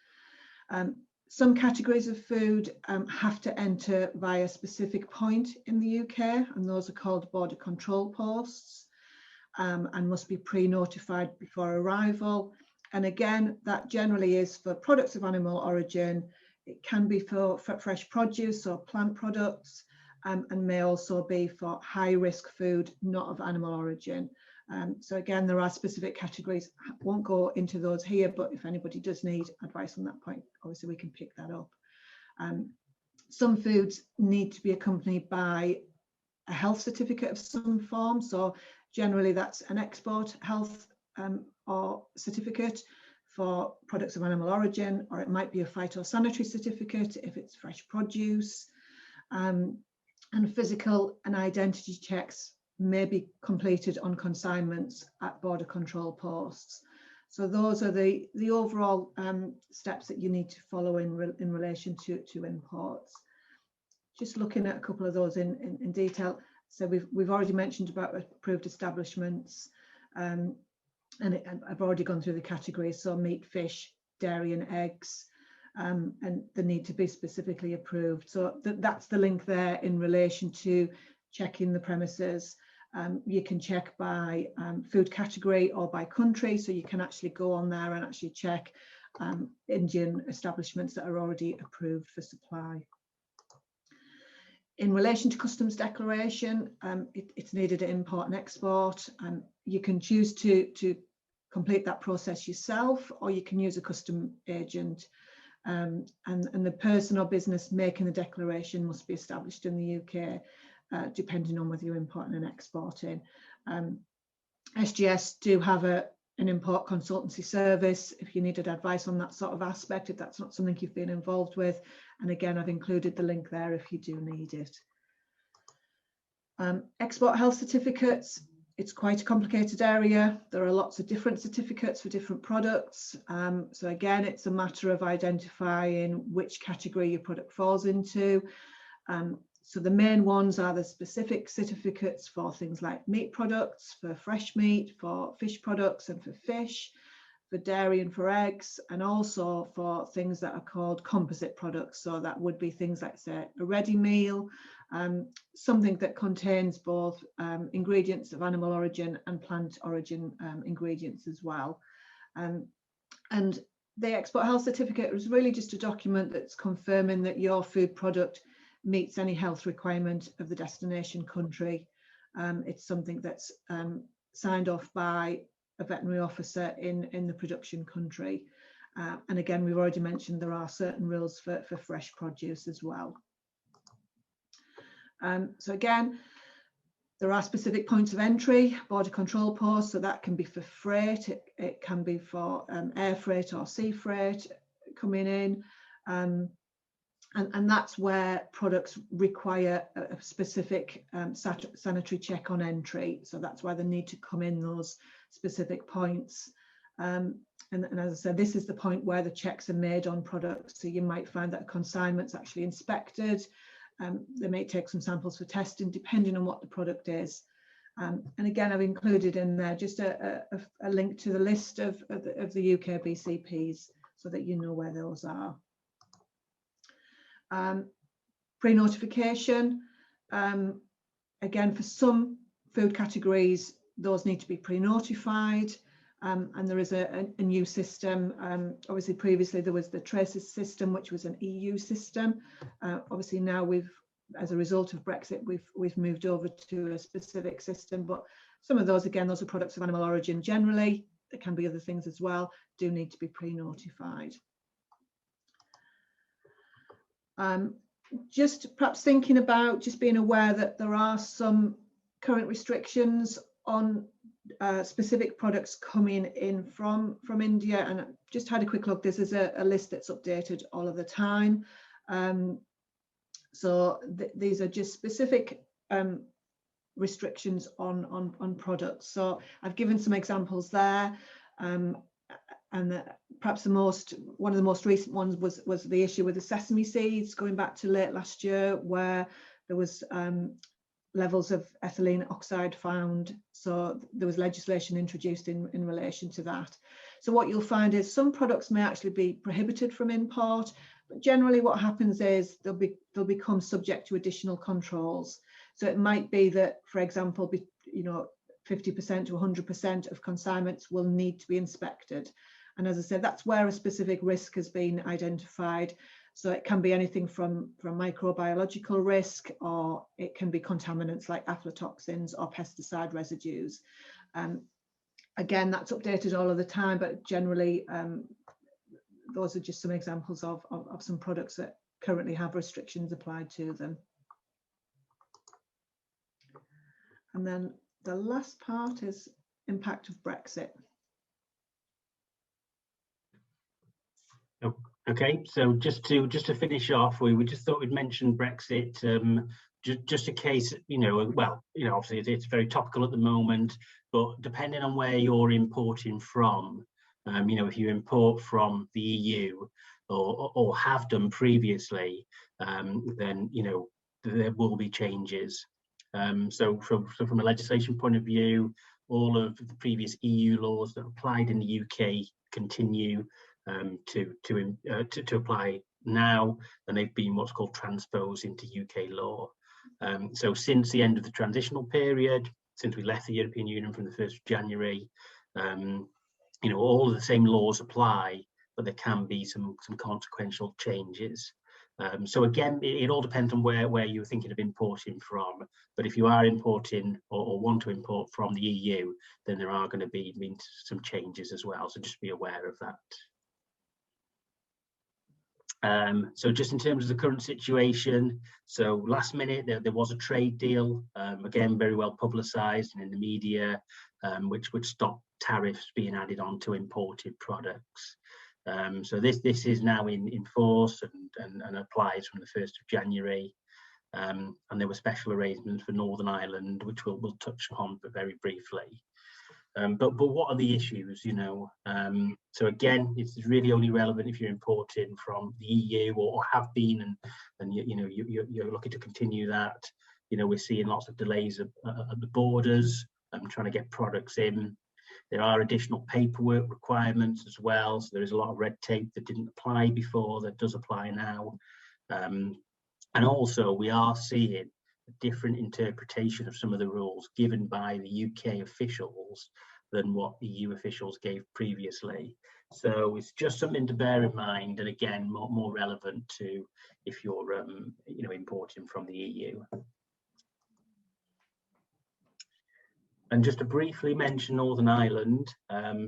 Speaker 6: Some categories of food have to enter via a specific point in the UK, and those are called border control posts, and must be pre-notified before arrival. And again, that generally is for products of animal origin. It can be for fresh produce or plant products, and may also be for high-risk food not of animal origin. So again, there are specific categories. I won't go into those here, but if anybody does need advice on that point, obviously we can pick that up. Some foods need to be accompanied by a health certificate of some form. So generally that's an export health or certificate for products of animal origin, or it might be a phytosanitary certificate if it's fresh produce. And physical and identity checks may be completed on consignments at border control posts. So those are the overall steps that you need to follow in relation to imports. Just looking at a couple of those in detail. So we've already mentioned about approved establishments, and I've already gone through the categories. So meat, fish, dairy and eggs, and the need to be specifically approved. So that's the link there in relation to checking the premises. You can check by food category or by country, so you can actually go on there and actually check Indian establishments that are already approved for supply. In relation to customs declaration, it's needed at import and export. You can choose to complete that process yourself, or you can use a custom agent. And the person or business making the declaration must be established in the UK, depending on whether you're importing and exporting. SGS do have an import consultancy service if you needed advice on that sort of aspect, if that's not something you've been involved with. And again, I've included the link there if you do need it. Export health certificates, it's quite a complicated area. There are lots of different certificates for different products. So again, it's a matter of identifying which category your product falls into. So the main ones are the specific certificates for things like meat products, for fresh meat, for fish products and for fish, for dairy and for eggs, and also for things that are called composite products. So that would be things like, say, a ready meal, something that contains both ingredients of animal origin and plant origin ingredients as well. And the export health certificate is really just a document that's confirming that your food product meets any health requirement of the destination country. It's something that's signed off by a veterinary officer in the production country. And again, we've already mentioned there are certain rules for fresh produce as well. So again, there are specific points of entry, border control posts, so that can be for freight, it can be for air freight or sea freight coming in, and that's where products require a specific sanitary check on entry. So that's why they need to come in those specific points. And as I said, this is the point where the checks are made on products. So you might find that a consignment's actually inspected. They may take some samples for testing, depending on what the product is. And again, I've included in there just a link to the list of the UK BCPs so that you know where those are. Pre-notification, again, for some food categories, those need to be pre-notified. And there is a new system. Obviously, previously there was the Traces system, which was an EU system. Obviously, now as a result of Brexit, we've moved over to a specific system. But some of those, again, those are products of animal origin generally. There can be other things as well. Do need to be pre-notified. Just perhaps thinking about just being aware that there are some current restrictions on specific products coming in from India, and I just had a quick look. This is a list that's updated all of the time. So these are just specific restrictions on products. So I've given some examples there, and perhaps one of the most recent ones was the issue with the sesame seeds going back to late last year, where there was levels of ethylene oxide found. So there was legislation introduced in relation to that. So what you'll find is some products may actually be prohibited from import, but generally what happens is they'll become subject to additional controls. So it might be that, for example, 50% to 100% of consignments will need to be inspected. And as I said, that's where a specific risk has been identified. So it can be anything from microbiological risk, or it can be contaminants like aflatoxins or pesticide residues. Again, that's updated all of the time, but generally those are just some examples of some products that currently have restrictions applied to them. And then the last part is impact of Brexit.
Speaker 3: Okay, so just to finish off, we just thought we'd mention Brexit, just in case, obviously it's very topical at the moment, but depending on where you're importing from, if you import from the EU or have done previously, then there will be changes. So from a legislation point of view, all of the previous EU laws that applied in the UK continue to apply now, and they've been what's called transposed into UK law. So since the end of the transitional period, since we left the European Union from the 1st of January, all of the same laws apply, but there can be some consequential changes. So again, it all depends on where you're thinking of importing from. But if you are importing or want to import from the EU, then there are going to be some changes as well. So just be aware of that. So just in terms of the current situation, so last minute there was a trade deal, again very well publicised and in the media, which stopped tariffs being added on to imported products. So this is now in force and applies from the 1st of January. And there were special arrangements for Northern Ireland, which we'll touch on very briefly. But what are the issues, so again, it's really only relevant if you're importing from the EU or have been, and you're looking to continue that. We're seeing lots of delays at the borders, trying to get products in. There are additional paperwork requirements as well, so there is a lot of red tape that didn't apply before that does apply now. And also we are seeing a different interpretation of some of the rules given by the UK officials than what EU officials gave previously. So it's just something to bear in mind, and again, more relevant to if you're importing from the EU. And just to briefly mention Northern Ireland,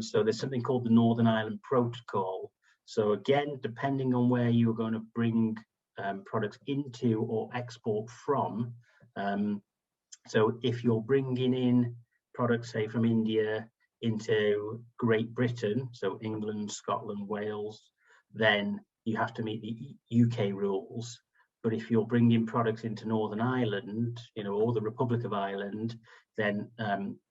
Speaker 3: so there's something called the Northern Ireland Protocol. So again, depending on where you're going to bring products into or export from, So if you're bringing in products, say from India into Great Britain, so England, Scotland, Wales, then you have to meet the UK rules. But if you're bringing products into Northern Ireland, or the Republic of Ireland, then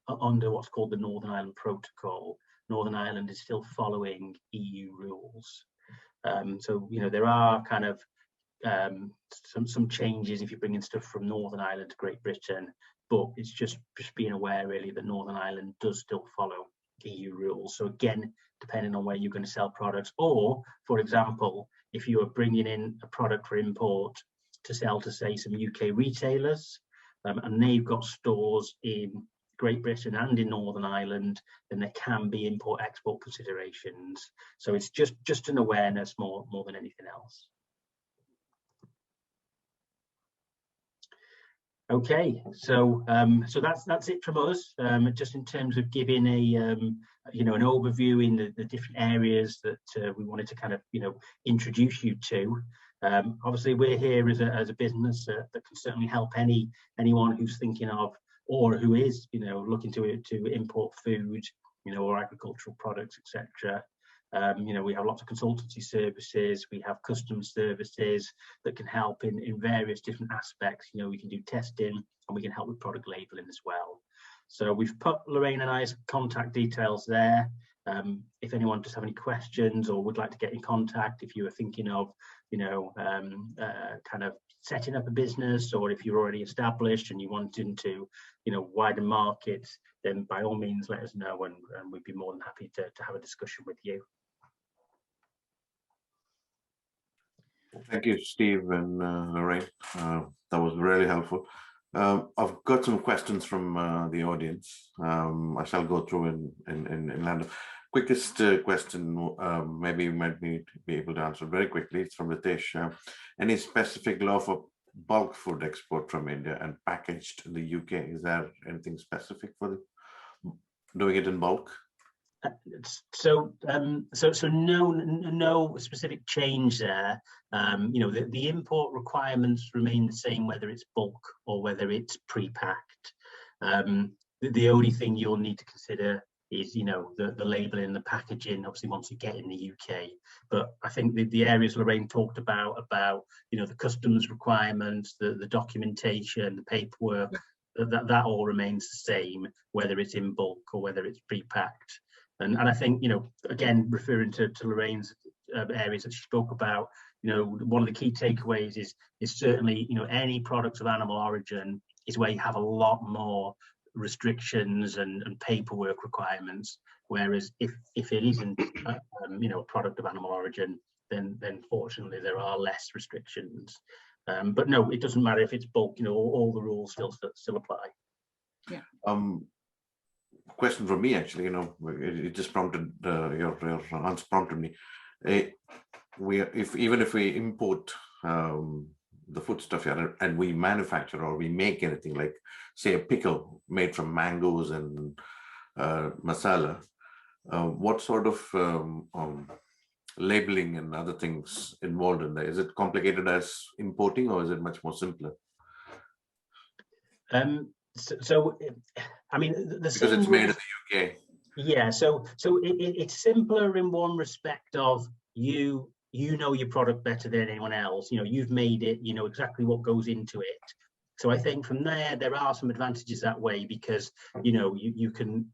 Speaker 3: under what's called the Northern Ireland Protocol, Northern Ireland is still following EU rules. So there are kind of some changes if you're bringing stuff from Northern Ireland to Great Britain, but it's just being aware really that Northern Ireland does still follow EU rules. So again, depending on where you're going to sell products, or for example, if you are bringing in a product for import to sell to, say, some UK retailers, and they've got stores in Great Britain and in Northern Ireland, then there can be import-export considerations. So it's just an awareness more than anything else. Okay, so that's it from us. Just in terms of giving a an overview in the different areas that we wanted to kind of introduce you to. Obviously, we're here as a business that can certainly help anyone who's thinking of or who is looking to import food, or agricultural products, etc. We have lots of consultancy services, we have customs services that can help in various different aspects. We can do testing and we can help with product labeling as well. So we've put Lorraine and I's contact details there. If anyone does have any questions or would like to get in contact, if you are thinking of, kind of setting up a business, or if you're already established and you want into, wider markets, then by all means let us know, and we'd be more than happy to have a discussion with you.
Speaker 5: Thank you, Steve and Lorraine. That was really helpful. I've got some questions from the audience. I shall go through in random. Quickest question, maybe you might be able to answer very quickly. It's from Ritesh. Any specific law for bulk food export from India and packaged in the UK? Is there anything specific for doing it in bulk?
Speaker 3: So no specific change there. The import requirements remain the same, whether it's bulk or whether it's pre-packed. The only thing you'll need to consider is, the labeling and the packaging, obviously, once you get in the UK. But I think the areas Lorraine talked about, the customs requirements, the documentation, the paperwork, that all remains the same, whether it's in bulk or whether it's pre-packed. And I think, again, referring to Lorraine's areas that she spoke about, one of the key takeaways is certainly, any products of animal origin is where you have a lot more restrictions and paperwork requirements. Whereas if it isn't, a product of animal origin, then fortunately there are less restrictions. But no, it doesn't matter if it's bulk. All the rules still apply.
Speaker 6: Yeah.
Speaker 5: Question from me, actually, it just prompted your answer prompted me. Even if we import the foodstuff here and we manufacture or we make anything like, say, a pickle made from mangoes and masala, what sort of labeling and other things involved in there? Is it complicated as importing, or is it much more simpler?
Speaker 3: So I mean, because
Speaker 5: it's made in the UK.
Speaker 3: Yeah, so it's simpler in one respect of you know your product better than anyone else. You've made it, you know exactly what goes into it. So I think from there are some advantages that way, because you can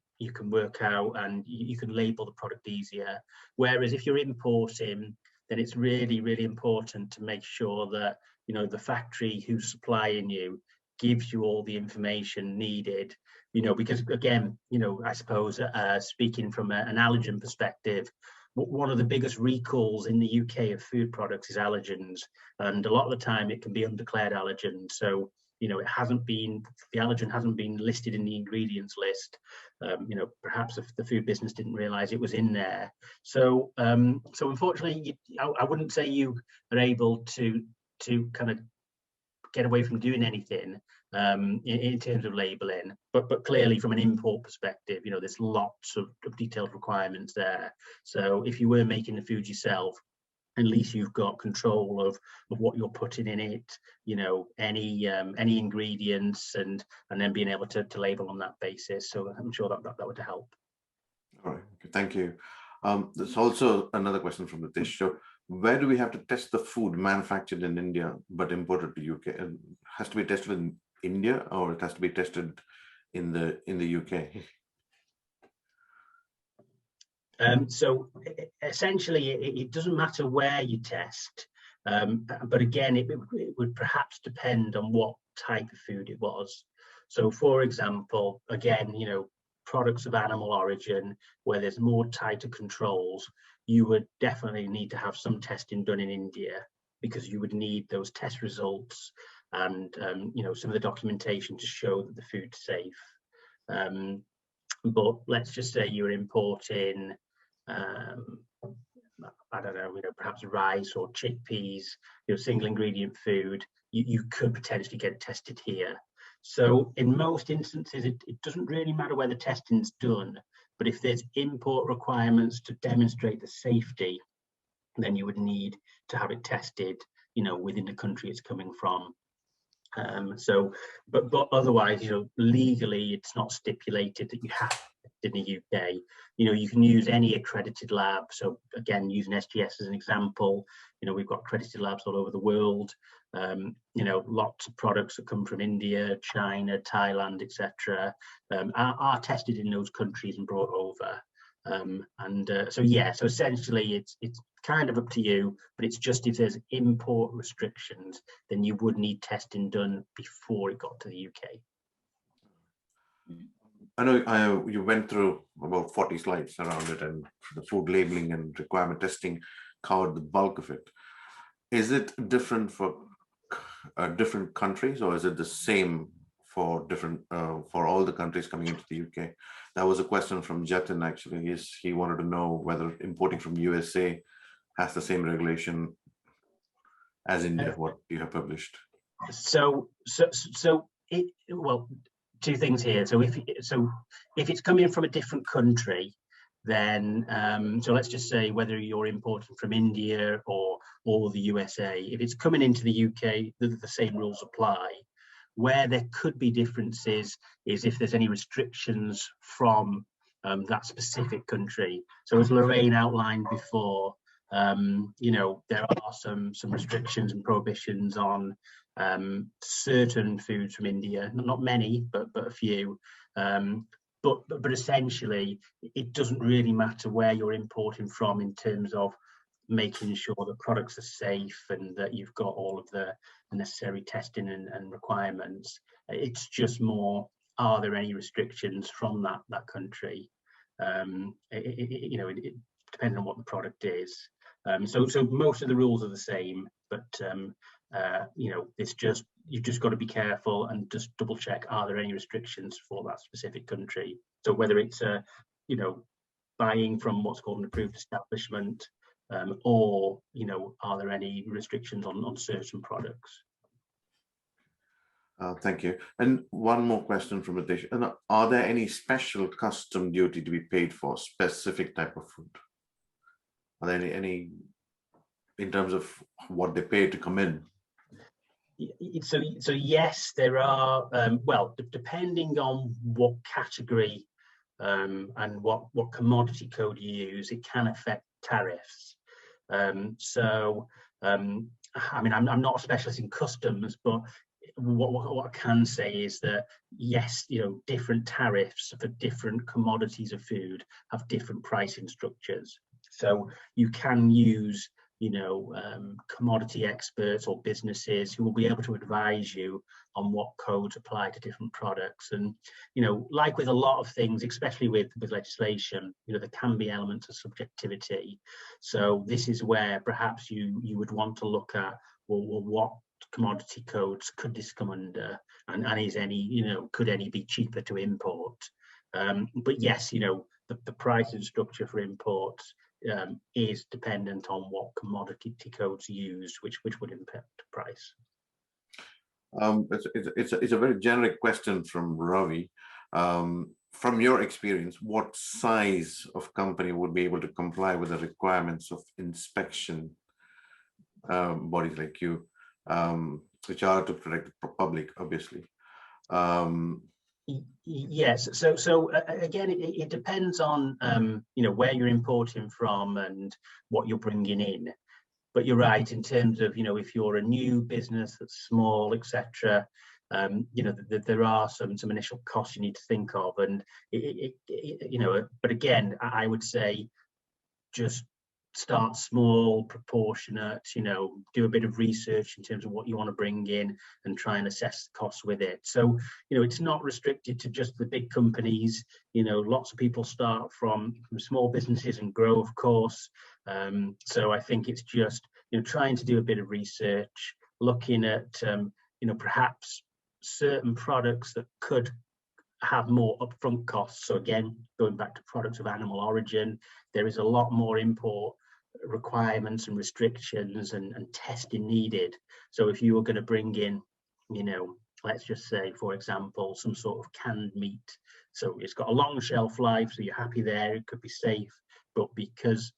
Speaker 3: work out and you can label the product easier. Whereas if you're importing, then it's really, really important to make sure that the factory who's supplying you gives you all the information needed, because again, I suppose speaking from an allergen perspective, one of the biggest recalls in the UK of food products is allergens, and a lot of the time it can be undeclared allergens. So the allergen hasn't been listed in the ingredients list. Perhaps if the food business didn't realize it was in there. So unfortunately, I wouldn't say you are able to kind of get away from doing anything in terms of labeling, but clearly from an import perspective, there's lots of detailed requirements there. So if you were making the food yourself, at least you've got control of what you're putting in it, you know, any ingredients, and then being able to label on that basis. So I'm sure that would help.
Speaker 5: All right, okay, thank you. There's also another question from Nitish. So where do we have to test the food manufactured in India but imported to UK? It has to be tested in India, or it has to be tested in the UK?
Speaker 3: So essentially, it doesn't matter where you test, but again, it would perhaps depend on what type of food it was. So, for example, again, you know, products of animal origin where there's more tighter controls, you would definitely need to have some testing done in India, because you would need those test results and you know, some of the documentation to show that the food's safe. But let's just say you're importing, I don't know, you know, perhaps rice or chickpeas, you know, single ingredient food, you could potentially get tested here. So in most instances, it doesn't really matter where the testing's done, but if there's import requirements to demonstrate the safety, then you would need to have it tested, you know, within the country it's coming from. So, but otherwise, you know, legally, it's not stipulated that you have to in the UK. You know, you can use any accredited lab. So again, using SGS as an example, you know, we've got accredited labs all over the world. You know, lots of products that come from India, China, Thailand, etc., are tested in those countries and brought over. So yeah, so essentially it's kind of up to you, but it's just if there's import restrictions, then you would need testing done before it got to the UK.
Speaker 5: I know you went through about 40 slides around it, and the food labeling and requirement testing covered the bulk of it. Is it different for different countries, or is it the same for different for all the countries coming into the UK? That was a question from Jatin actually. He wanted to know whether importing from USA has the same regulation as India, what you have published.
Speaker 3: So well, two things here. So if it's coming from a different country, then so let's just say whether you're importing from India or the USA, if it's coming into the UK, the same rules apply. Where there could be differences is if there's any restrictions from that specific country. So as Lorraine outlined before, you know, there are some restrictions and prohibitions on certain foods from India, not many, but a few. But essentially, it doesn't really matter where you're importing from in terms of making sure that products are safe and that you've got all of the necessary testing and requirements. It's just more, are there any restrictions from that country? You know, it depending on what the product is. So most of the rules are the same, but you know, it's just, you've just got to be careful and just double check, are there any restrictions for that specific country? So whether it's you know, buying from what's called an approved establishment, or, you know, are there any restrictions on certain products?
Speaker 5: Thank you. And one more question from Ritesh. Are there any special custom duty to be paid for specific type of food? Are there any in terms of what they pay to come in?
Speaker 3: So yes, there are. Well, depending on what category and what commodity code you use, it can affect tariffs. I mean, I'm not a specialist in customs, but what I can say is that yes, you know, different tariffs for different commodities of food have different pricing structures. So you can use, you know, commodity experts or businesses who will be able to advise you on what codes apply to different products. And, you know, like with a lot of things, especially with legislation, you know, there can be elements of subjectivity. So this is where perhaps you would want to look at, well, what commodity codes could this come under, and is any, you know, could any be cheaper to import? But yes, you know, the pricing structure for imports is dependent on what commodity codes used, which would impact the price.
Speaker 5: It's a very generic question from Ravi. From your experience, what size of company would be able to comply with the requirements of inspection bodies like you, which are to protect the public, obviously.
Speaker 3: Yes. So again, it depends on where you're importing from and what you're bringing in. But you're right in terms of if you're a new business that's small, etc. There are some initial costs you need to think of, and But again, I would say just start small, proportionate, do a bit of research in terms of what you want to bring in and try and assess the costs with it. So, it's not restricted to just the big companies. Lots of people start from small businesses and grow, of course. So I think it's just, trying to do a bit of research, looking at, perhaps certain products that could have more upfront costs. So again, going back to products of animal origin, there is a lot more import requirements and restrictions and testing needed. So if you were going to bring in, let's just say, for example, some sort of canned meat, so it's got a long shelf life, so you're happy there, it could be safe, but because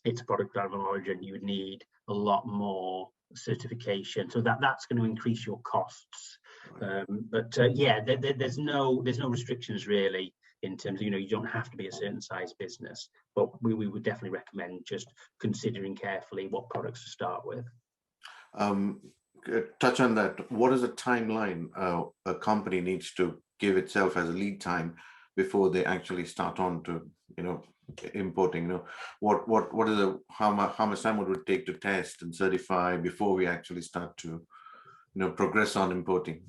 Speaker 3: it's a product of animal origin, you would need a lot more certification, so that's going to increase your costs. Yeah, there's no restrictions really in terms of you don't have to be a certain size business, but we would definitely recommend just considering carefully what products to start with.
Speaker 5: Touch on that. What is the timeline a company needs to give itself as a lead time before they actually start on to importing? What is how much time would it take to test and certify before we actually start to progress on importing?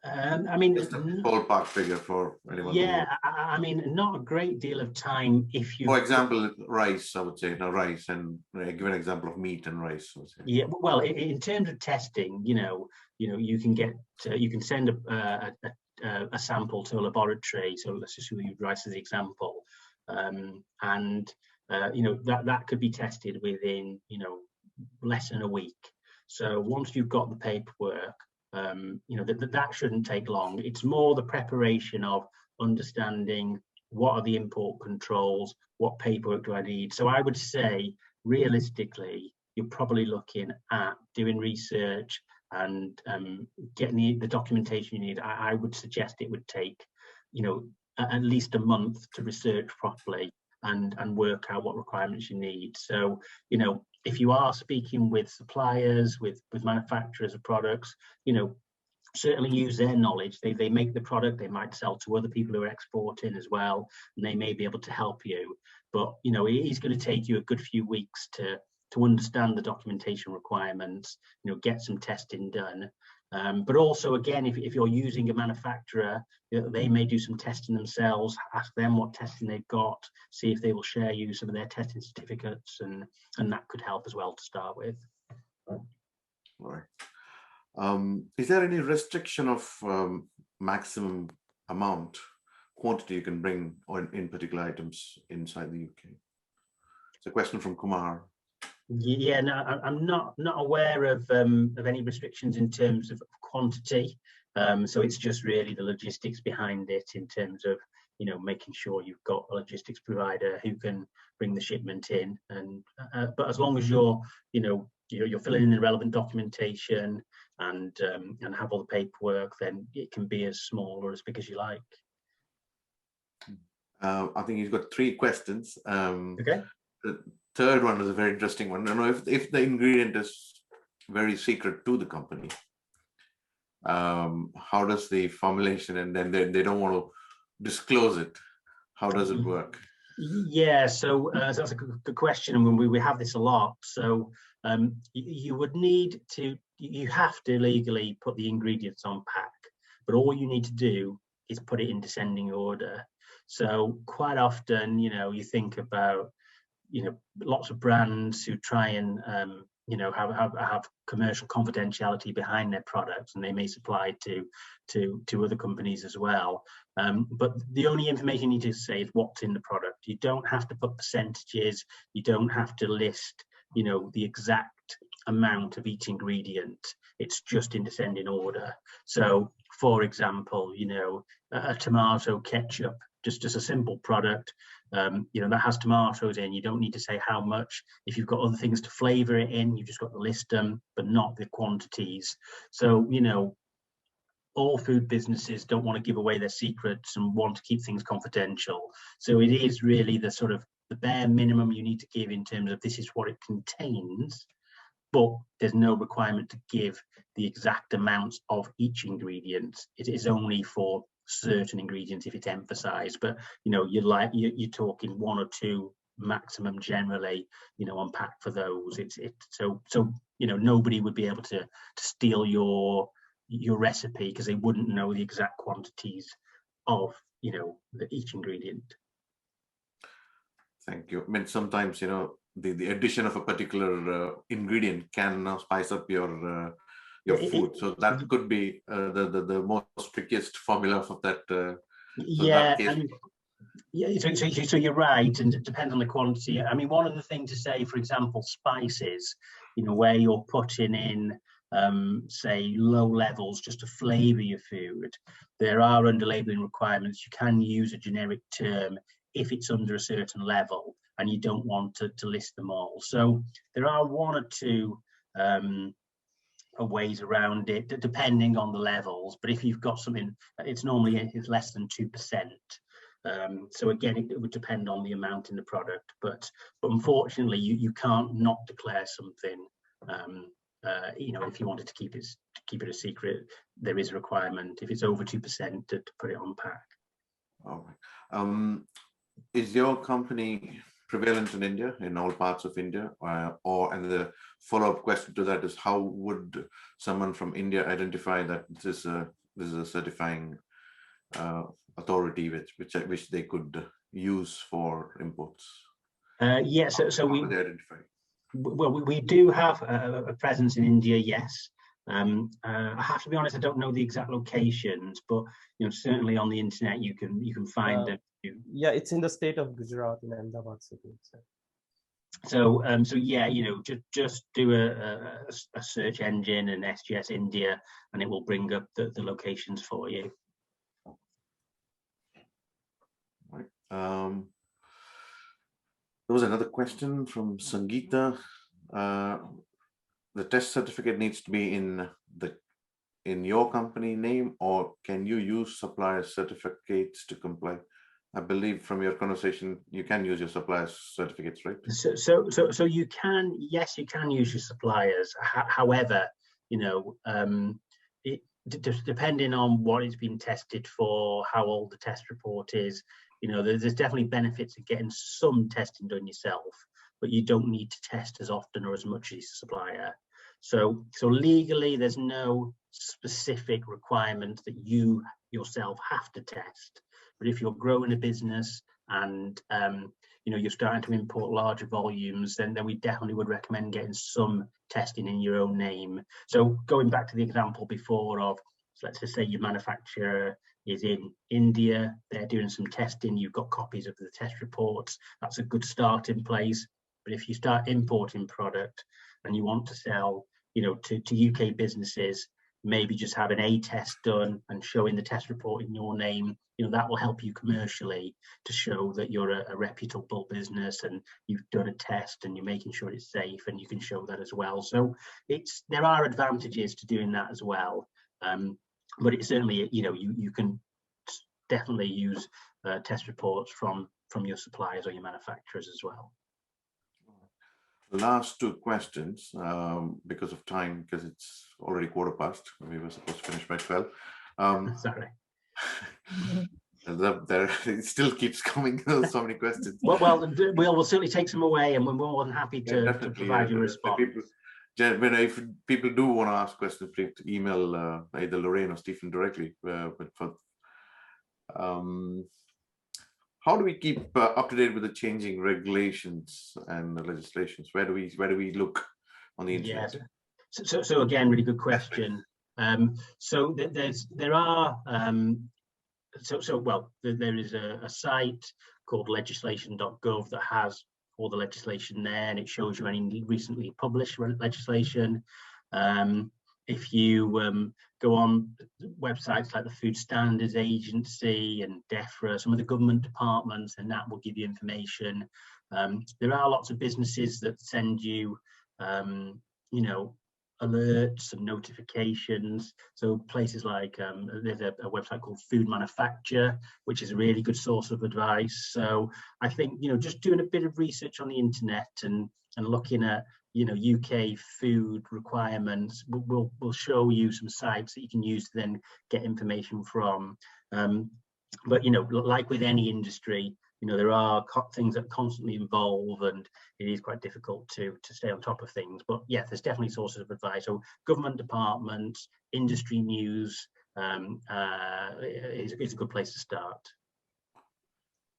Speaker 3: I mean,
Speaker 5: just a ballpark figure for anyone.
Speaker 3: Yeah, I mean, not a great deal of time if you.
Speaker 5: For example, rice, I would say, rice, and give an example of meat and rice.
Speaker 3: Yeah, well, in terms of testing, you can send a sample to a laboratory. So let's just use rice as an example, and that could be tested within less than a week. So once you've got the paperwork, that shouldn't take long. It's more the preparation of understanding what are the import controls, what paperwork do I need. So I would say realistically you're probably looking at doing research and getting the documentation you need. I would suggest it would take at least a month to research properly and work out what requirements you need. So if you are speaking with suppliers, with manufacturers of products, certainly use their knowledge. They make the product, they might sell to other people who are exporting as well, and they may be able to help you. But it is going to take you a good few weeks to understand the documentation requirements, get some testing done. But also, again, if you're using a manufacturer, they may do some testing themselves, ask them what testing they've got, see if they will share you some of their testing certificates, and that could help as well to start with.
Speaker 5: All right. Is there any restriction of maximum quantity you can bring in particular items inside the UK? It's a question from Kumar.
Speaker 3: Yeah, no, I'm not aware of any restrictions in terms of quantity. So it's just really the logistics behind it in terms of making sure you've got a logistics provider who can bring the shipment in. And but as long as you're filling in the relevant documentation and have all the paperwork, then it can be as small or as big as you like.
Speaker 5: I think you've got 3 questions.
Speaker 3: Okay.
Speaker 5: The third one is a very interesting one. I don't know if the ingredient is very secret to the company. How does the formulation, and then they don't want to disclose it? How does it work?
Speaker 3: Yeah, so that's a good question, and we have this a lot. So you would need to, you have to legally put the ingredients on pack, but all you need to do is put it in descending order. So quite often, you think about lots of brands who try and have commercial confidentiality behind their products, and they may supply to other companies as well. But the only information you need to say is what's in the product. You don't have to put percentages. You don't have to list, the exact amount of each ingredient. It's just in descending order. So, for example, a tomato ketchup just a simple product. You know, that has tomatoes in. You don't need to say how much. If you've got other things to flavor it in, you've just got to list them, but not the quantities. So, you know, all food businesses don't want to give away their secrets and want to keep things confidential. So it is really the sort of the bare minimum you need to give in terms of this is what it contains, but there's no requirement to give the exact amounts of each ingredient. It is only for certain ingredients if it's emphasized, but you know, you're talking 1 or 2 maximum generally, you know, on pack for those. So you know, nobody would be able to steal your recipe because they wouldn't know the exact quantities of, you know, each ingredient.
Speaker 5: Thank you. I mean, sometimes, you know, the addition of a particular ingredient can spice up your food. So that could be the most trickiest formula for that.
Speaker 3: Yeah, so you're right, and it depends on the quantity. I mean, one of the things to say, for example, spices, you know, where you're putting in, say, low levels just to flavor your food, there are under labeling requirements. You can use a generic term if it's under a certain level and you don't want to list them all. So there are 1 or 2 ways around it, depending on the levels. But if you've got something, it's less than 2%. So again, it would depend on the amount in the product. But unfortunately, you can't not declare something. You know, if you wanted to keep it a secret, there is a requirement if it's over 2% to put it on pack.
Speaker 5: All right. Is your company prevalent in India, in all parts of India, and the follow-up question to that is, how would someone from India identify that this is a certifying authority which they could use for imports?
Speaker 3: Yes, so
Speaker 5: how would they identify?
Speaker 3: Well, we do have a presence in India, yes. I have to be honest, I don't know the exact locations, but you know, certainly on the internet you can find them.
Speaker 4: Yeah, it's in the state of Gujarat in Ahmedabad city.
Speaker 3: So yeah, you know, just do a search engine and SGS India, and it will bring up the locations for you.
Speaker 5: Right. There was another question from Sangeeta. The test certificate needs to be in your company name, or can you use supplier certificates to comply? I believe from your conversation, you can use your supplier certificates, right?
Speaker 3: So you can, yes, you can use your suppliers. However, you know, depending on what it's been tested for, how old the test report is, you know, there's definitely benefits of getting some testing done yourself, but you don't need to test as often or as much as your supplier. So legally, there's no specific requirement that you yourself have to test. But if you're growing a business and you know, you're starting to import larger volumes, then we definitely would recommend getting some testing in your own name. So going back to the example before of, let's just say your manufacturer is in India, they're doing some testing, you've got copies of the test reports, that's a good starting place. But if you start importing product and you want to sell, you know, to UK businesses, maybe just having a test done and showing the test report in your name, you know, that will help you commercially to show that you're a reputable business and you've done a test and you're making sure it's safe, and you can show that as well. So there are advantages to doing that as well. But it's certainly, you know, you can definitely use test reports from your suppliers or your manufacturers as well.
Speaker 5: Last 2 questions, because of time, because it's already 15:15. We were supposed to finish by 12.
Speaker 3: Sorry.
Speaker 5: It still keeps coming. So many questions.
Speaker 3: Well, we'll certainly take some away, and we're more than happy to provide you a response.
Speaker 5: If people do want to ask questions, please email either Lorraine or Stephen directly. How do we keep up to date with the changing regulations and the legislations? Where do we look on the internet?
Speaker 3: Yeah. So again, really good question. So there is a site called legislation.gov that has all the legislation there, and it shows you any recently published legislation. if you go on websites like the Food Standards Agency and DEFRA, some of the government departments, and that will give you information. There are lots of businesses that send you, you know, alerts and notifications. So places like there's a website called Food Manufacture, which is a really good source of advice. So I think, you know, just doing a bit of research on the internet and looking at, you know, UK food requirements will show you some sites that you can use to then get information from. But, you know, like with any industry, you know, there are things that constantly evolve, and it is quite difficult to stay on top of things. But yeah, there's definitely sources of advice. So government departments, industry news is a good place to start.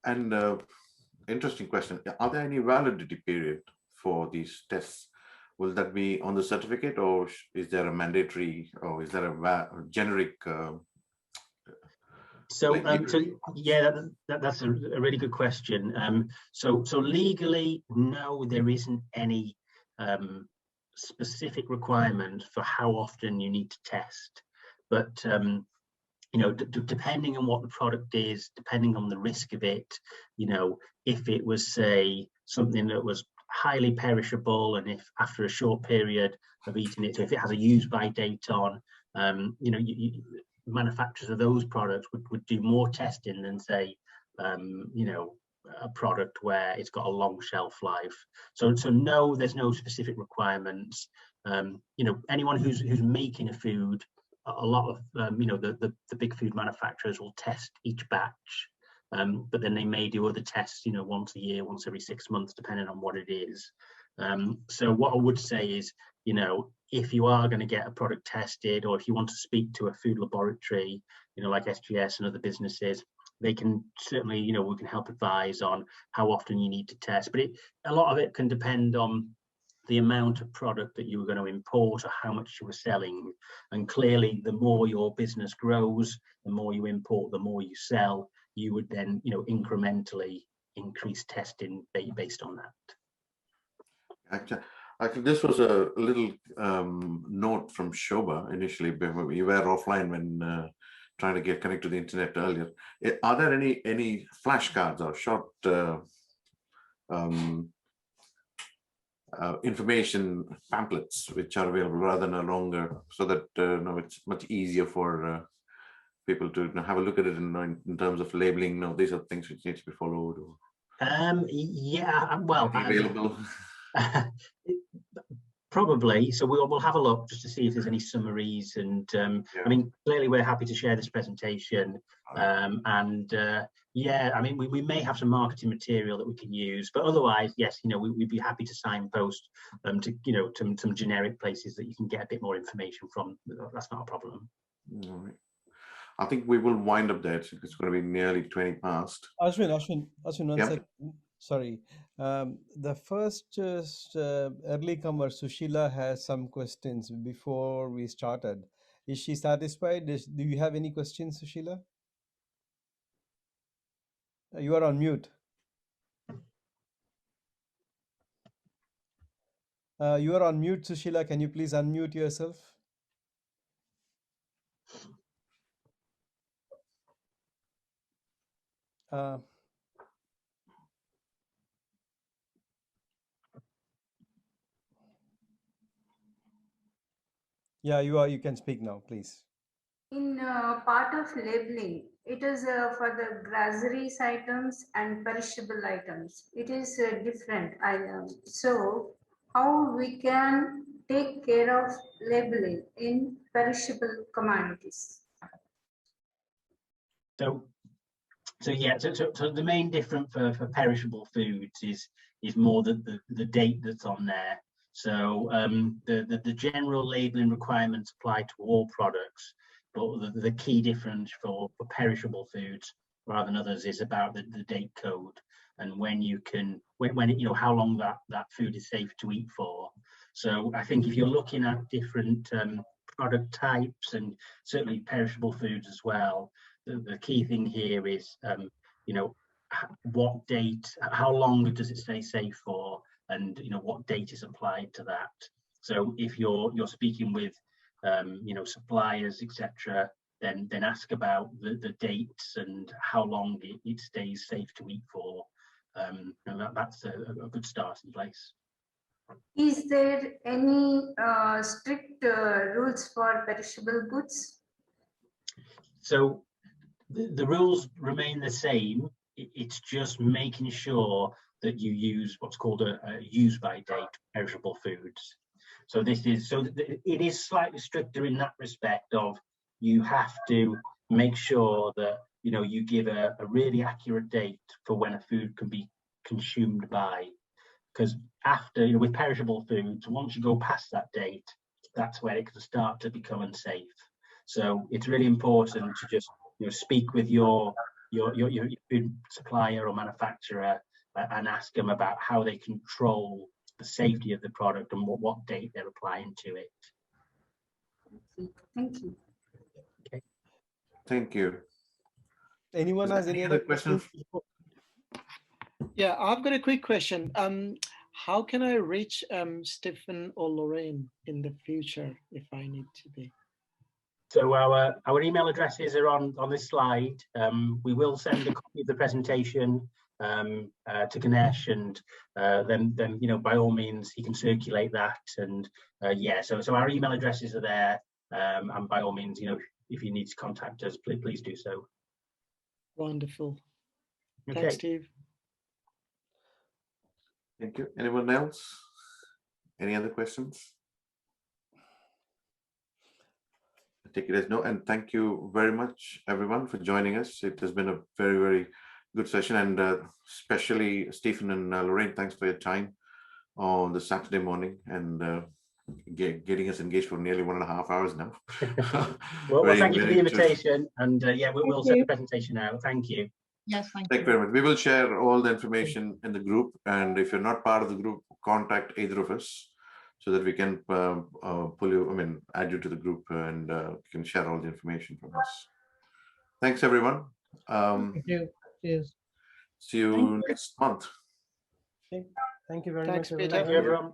Speaker 5: And interesting question. Are there any validity period for these tests? Will that be on the certificate, or is there a mandatory, or is there a generic?
Speaker 3: So yeah, that's a really good question. So legally, no, there isn't any specific requirement for how often you need to test. But you know, depending on what the product is, depending on the risk of it, you know, if it was, say, something that was highly perishable, and if after a short period of eating it, so if it has a use by date on, you know, manufacturers of those products would do more testing than, say, you know, a product where it's got a long shelf life. So no, there's no specific requirements. You know, anyone who's making a food, a lot of you know, the big food manufacturers will test each batch, but then they may do other tests, you know, once a year, once every 6 months, depending on what it is. So what I would say is, you know, if you are going to get a product tested, or if you want to speak to a food laboratory, you know, like SGS and other businesses, they can certainly, you know, we can help advise on how often you need to test. But a lot of it can depend on the amount of product that you were going to import, or how much you were selling. And clearly, the more your business grows, the more you import, the more you sell, you would then, you know, incrementally increase testing based on that.
Speaker 5: Actually, this was a little note from Shobha initially. We were offline when trying to get connected to the internet earlier. Are there any flashcards or short information pamphlets which are available rather than a longer, so that no, it's much easier for people to have a look at it in terms of labeling? No, these are things which need to be followed. Or
Speaker 3: yeah, well,
Speaker 5: available.
Speaker 3: Probably. So we'll have a look just to see if there's any summaries. And I mean, clearly we're happy to share this presentation. Yeah, I mean, we may have some marketing material that we can use, but otherwise, yes, you know, we'd be happy to signpost to, you know, to some generic places that you can get a bit more information from. That's not a problem.
Speaker 5: All right. I think we will wind up there. It's going to be nearly 20 past.
Speaker 1: Ashwin, one second. Sorry. The first early comer, Sushila, has some questions before we started. Is she satisfied? Do you have any questions, Sushila? You are on mute. You are on mute, Sushila. Can you please unmute yourself? Yeah, you are. You can speak now, please.
Speaker 9: In part of labeling, it is for the groceries items and perishable items. It is different. So how we can take care of labeling in perishable commodities?
Speaker 3: So yeah, so the main difference for perishable foods is more the date that's on there. So the general labeling requirements apply to all products, but the key difference for perishable foods rather than others is about the date code, and when you know, how long that food is safe to eat for. So I think if you're looking at different product types, and certainly perishable foods as well, the key thing here is, you know, what date, how long does it stay safe for, and, you know, what date is applied to that. So if you're speaking with suppliers, etc., then ask about the dates and how long it stays safe to eat for. That's a good starting place.
Speaker 9: Is there any strict rules for perishable goods?
Speaker 3: So the rules remain the same. It's just making sure that you use what's called a use by date perishable foods. So it is slightly stricter in that respect of you have to make sure that you give a really accurate date for when a food can be consumed by, because after with perishable foods, once you go past that date, that's where it can start to become unsafe. So it's really important to just speak with your food supplier or manufacturer and ask them about how they control the safety of the product and what date they're applying to it.
Speaker 9: Thank you.
Speaker 3: Okay.
Speaker 5: Thank you.
Speaker 1: Anyone has any other questions?
Speaker 10: Yeah, I've got a quick question. How can I reach Stephen or Lorraine in the future if I need to be?
Speaker 3: So our email addresses are on this slide. We will send a copy of the presentation to Ganesh, and then by all means he can circulate that. And so our email addresses are there, and by all means, if you need to contact us, please do so.
Speaker 10: Wonderful.
Speaker 3: Okay.
Speaker 10: Thanks, Steve.
Speaker 5: Thank you. Anyone else? Any other questions? I take it as no, and thank you very much, everyone, for joining us. It has been a very, very good session, and especially Stephen and Lorraine, thanks for your time on the Saturday morning and getting us engaged for nearly 1.5 hours now.
Speaker 3: well, thank you for the invitation, and we'll send the presentation out. Thank you.
Speaker 11: Yes, thank
Speaker 5: you very much. We will share all the information in the group, and if you're not part of the group, contact either of us so that we can add you to the group, and you can share all the information from us. Thanks, everyone.
Speaker 11: Thank you. Cheers.
Speaker 5: See you next month.
Speaker 4: Thank you very
Speaker 10: Thanks,
Speaker 4: much.
Speaker 10: Peter.
Speaker 3: Thank you, everyone.